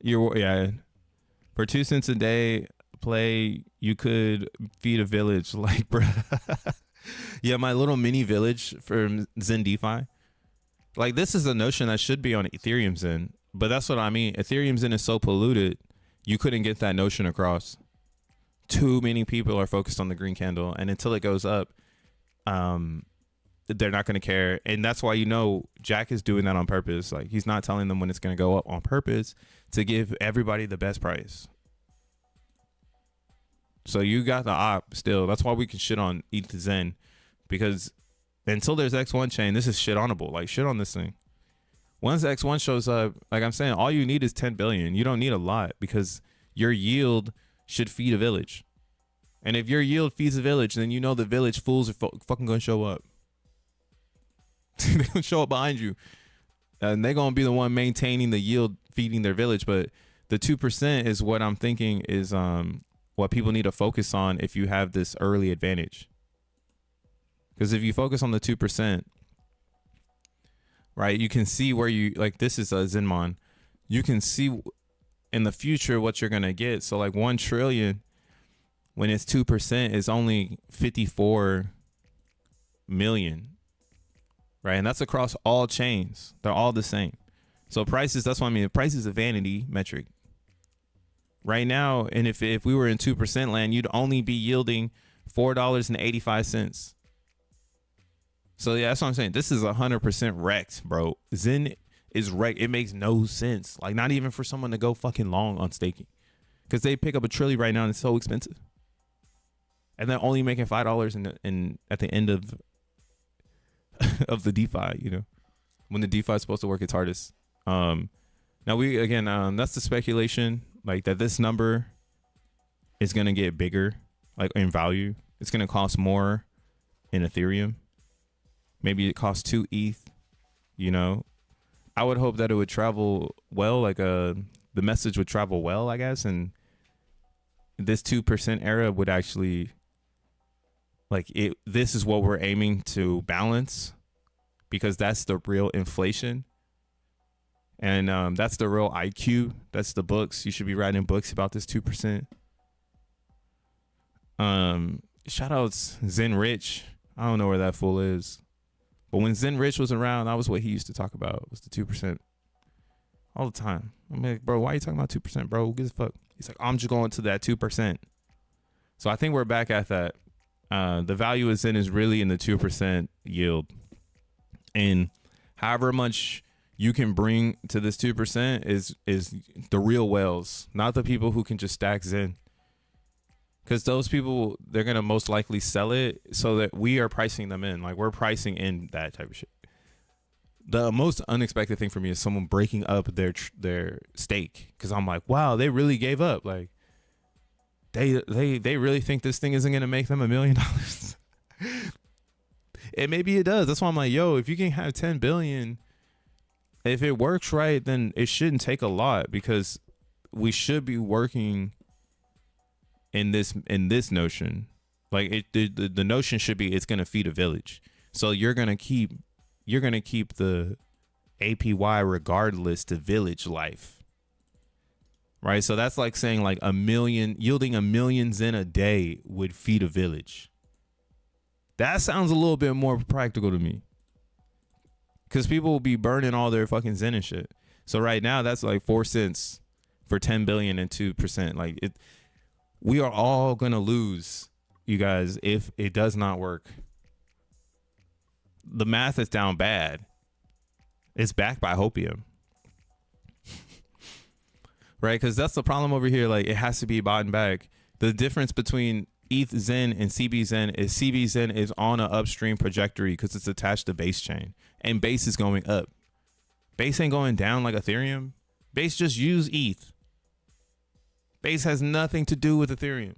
Yeah. For 2 cents a day play, you could feed a village. Like, bro. Yeah, my little mini village from Zen DeFi. Like, this is a notion that should be on Ethereum Zen. But that's what I mean. Ethereum Zen is so polluted, you couldn't get that notion across too many people are focused on the green candle, and until it goes up, they're not going to care. And that's why, Jack is doing that on purpose. Like, he's not telling them when it's going to go up on purpose to give everybody the best price. So you got the op still. That's why we can shit on XEN, because until there's X1 chain, this is shit onable. Like, shit on this thing. Once X1 shows up, like I'm saying, all you need is 10 billion. You don't need a lot, because your yield should feed a village. And if your yield feeds a village, then the village fools are fucking gonna show up. They're gonna show up behind you, and they're gonna be the one maintaining the yield, feeding their village. But the 2% is what I'm thinking is what people need to focus on if you have this early advantage. Because if you focus on the 2%, right, you can see where this is a Zenmon. You can see in the future what you're gonna get. So like 1 trillion, when it's 2%, is only 54 million, right? And that's across all chains. They're all the same. So prices, that's what I mean. Price is a vanity metric right now. And if we were in 2% land, you'd only be yielding $4.85. So yeah, that's what I'm saying. This is 100% wrecked, bro. Zen is wrecked. It makes no sense. Like, not even for someone to go fucking long on staking, because they pick up a trillion right now and it's so expensive, and they're only making $5 in at the end of of the DeFi. When the DeFi is supposed to work its hardest. Now that's the speculation, like that this number is gonna get bigger, like in value. It's gonna cost more in Ethereum. Maybe it costs 2 ETH. I would hope that it would travel well, like the message would travel well, I guess, and this 2% era would actually, like, this is what we're aiming to balance, because that's the real inflation, and that's the real IQ. That's the books. You should be writing books about this 2%. Shout outs Zen Rich. I don't know where that fool is. But when Zen Rich was around, that was what he used to talk about, was the 2% all the time. I'm like, bro, why are you talking about 2%, bro? Who gives a fuck? He's like, I'm just going to that 2%. So I think we're back at that. The value of Zen is really in the 2% yield. And however much you can bring to this 2% is the real whales, not the people who can just stack Zen. Because those people, they're going to most likely sell it so that we are pricing them in. Like, we're pricing in that type of shit. The most unexpected thing for me is someone breaking up their stake. Because I'm like, wow, they really gave up. Like, they really think this thing isn't going to make them $1 million. And maybe it does. That's why I'm like, yo, if you can have 10 billion, if it works right, then it shouldn't take a lot, because we should be working in this notion. Like, the notion should be it's gonna feed a village. So you're gonna keep the APY regardless to village life, right? So that's like saying like yielding 1 million Zen a day would feed a village. That sounds a little bit more practical to me, because people will be burning all their fucking Zen and shit. So right now that's like 4 cents for 10 billion and 2%. Like, we are all gonna lose, you guys, if it does not work. The math is down bad. It's backed by hopium. Right? Because that's the problem over here. Like, it has to be bought back. The difference between ETH Zen and CB Zen is on an upstream trajectory because it's attached to base chain, and base is going up. Base ain't going down like Ethereum. Base just use ETH. Base has nothing to do with Ethereum.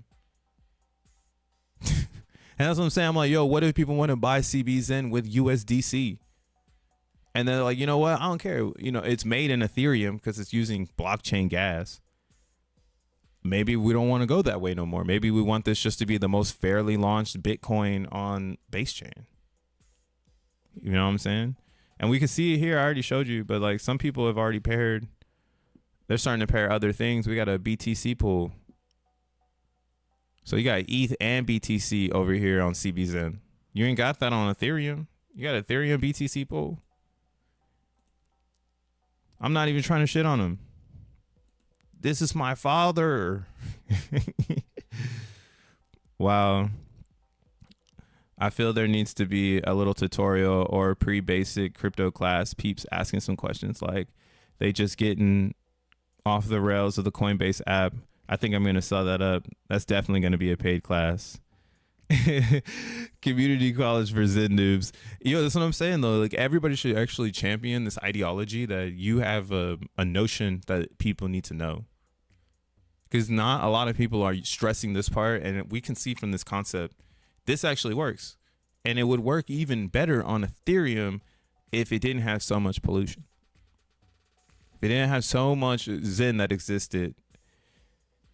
And that's what I'm saying. I'm like, yo, what if people want to buy CB Zen with USDC? And they're like, you know what? I don't care. It's made in Ethereum because it's using blockchain gas. Maybe we don't want to go that way no more. Maybe we want this just to be the most fairly launched Bitcoin on base chain. You know what I'm saying? And we can see it here. I already showed you, but like, some people have already paired. They're starting to pair other things. We got a BTC pool. So you got ETH and BTC over here on CBZen. You ain't got that on Ethereum. You got Ethereum BTC pool. I'm not even trying to shit on him. This is my father. Wow. I feel there needs to be a little tutorial or pre-basic crypto class. Peeps asking some questions like they just getting off the rails of the Coinbase app. I think I'm going to sell that up. That's definitely going to be a paid class. Community college for Zen noobs. That's what I'm saying though. Like everybody should actually champion this ideology that you have a notion that people need to know. Because not a lot of people are stressing this part, and we can see from this concept, this actually works. And it would work even better on Ethereum if it didn't have so much pollution. If it didn't have so much Zen that existed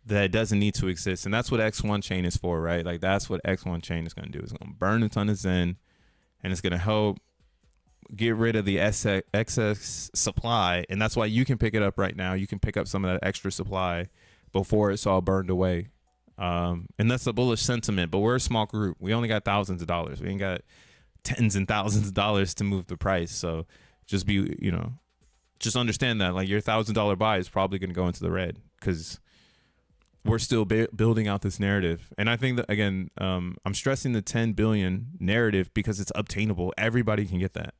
that doesn't need to exist. And that's what X1 chain is for, right? Like that's what X1 chain is going to do. It's going to burn a ton of Zen, and it's going to help get rid of the excess supply. And that's why you can pick it up right now. You can pick up some of that extra supply before it's all burned away. And that's a bullish sentiment, but we're a small group. We only got thousands of dollars. We ain't got tens and thousands of dollars to move the price. So just just understand that like your $1,000 buy is probably going to go into the red because we're still building out this narrative. And I think that, again, I'm stressing the 10 billion narrative because it's obtainable. Everybody can get that.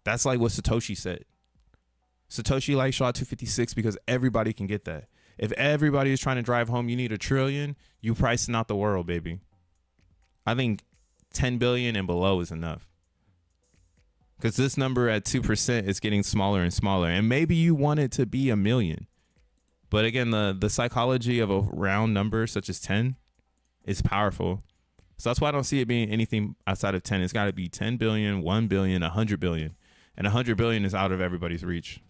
That's like what Satoshi said. Satoshi like shot 256 because everybody can get that. If everybody is trying to drive home, you need $1 trillion, you pricing out the world, baby. I think 10 billion and below is enough. Because this number at 2% is getting smaller and smaller. And maybe you want it to be 1 million. But again, the psychology of a round number such as 10 is powerful. So that's why I don't see it being anything outside of 10. It's got to be 10 billion, 1 billion, 100 billion. And 100 billion is out of everybody's reach.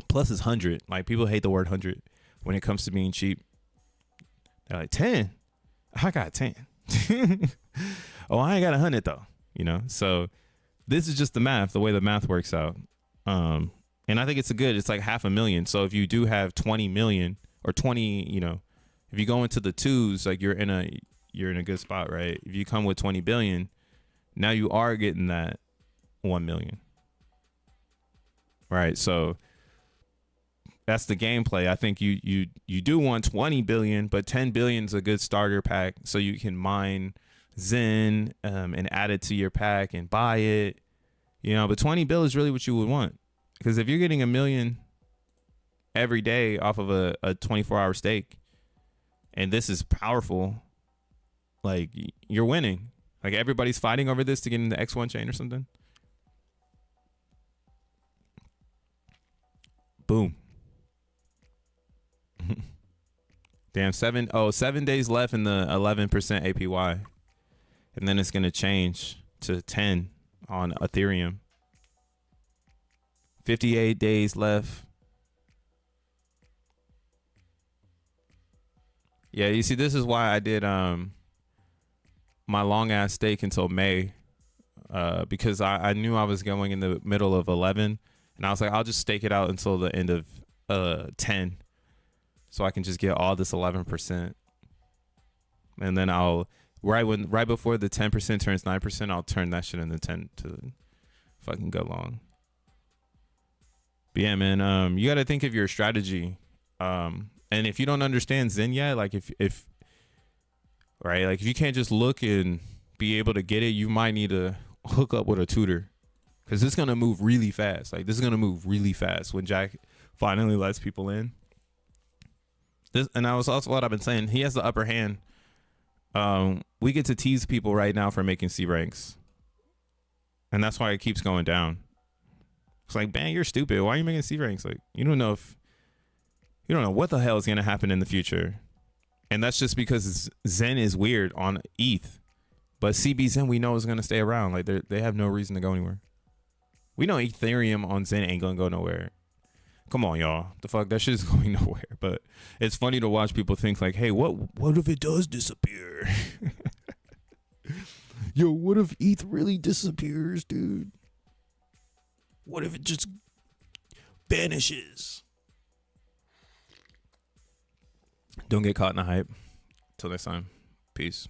Plus it's 100. Like people hate the word 100. When it comes to being cheap, they're like 10. I got 10. Oh, I ain't got 100 though. So this is just the math, the way the math works out. And I think it's it's like 500,000. So if you do have 20 million or 20, if you go into the twos, like you're in a good spot, right? If you come with 20 billion, now you are getting that 1 million. Right. So that's the gameplay. I think you do want 20 billion, but 10 billion is a good starter pack. So you can mine Zen and add it to your pack and buy it, but 20 bill is really what you would want. Because if you're getting 1 million every day off of a 24-hour stake, and this is powerful, like you're winning. Like everybody's fighting over this to get into X1 chain or something. Boom. Damn, 7 days left in the 11% APY. And then it's going to change to 10 on Ethereum. 58 days left. Yeah, you see, this is why I did my long ass stake until May. Because I knew I was going in the middle of 11. And I was like, I'll just stake it out until the end of 10. So I can just get all this 11%. And then I'll right before the 10% turns 9%, I'll turn that shit into 10 to fucking go long. But yeah, man, you got to think of your strategy. And if you don't understand Zen yet, like if right, like if you can't just look and be able to get it, you might need to hook up with a tutor, because it's gonna move really fast. Like this is gonna move really fast when Jack finally lets people in. This, and that was also what I've been saying. He has the upper hand. We get to tease people right now for making C ranks, and that's why it keeps going down. It's like, bang, you're stupid. Why are you making C ranks? Like you don't know what the hell is gonna happen in the future, and that's just because Zen is weird on ETH, but CB Zen we know is gonna stay around. Like they have no reason to go anywhere. We know Ethereum on Zen ain't gonna go nowhere. Come on, y'all. The fuck, that shit is going nowhere. But it's funny to watch people think like, hey, what if it does disappear? Yo, what if ETH really disappears, dude? What if it just vanishes? Don't get caught in the hype. Till next time. Peace.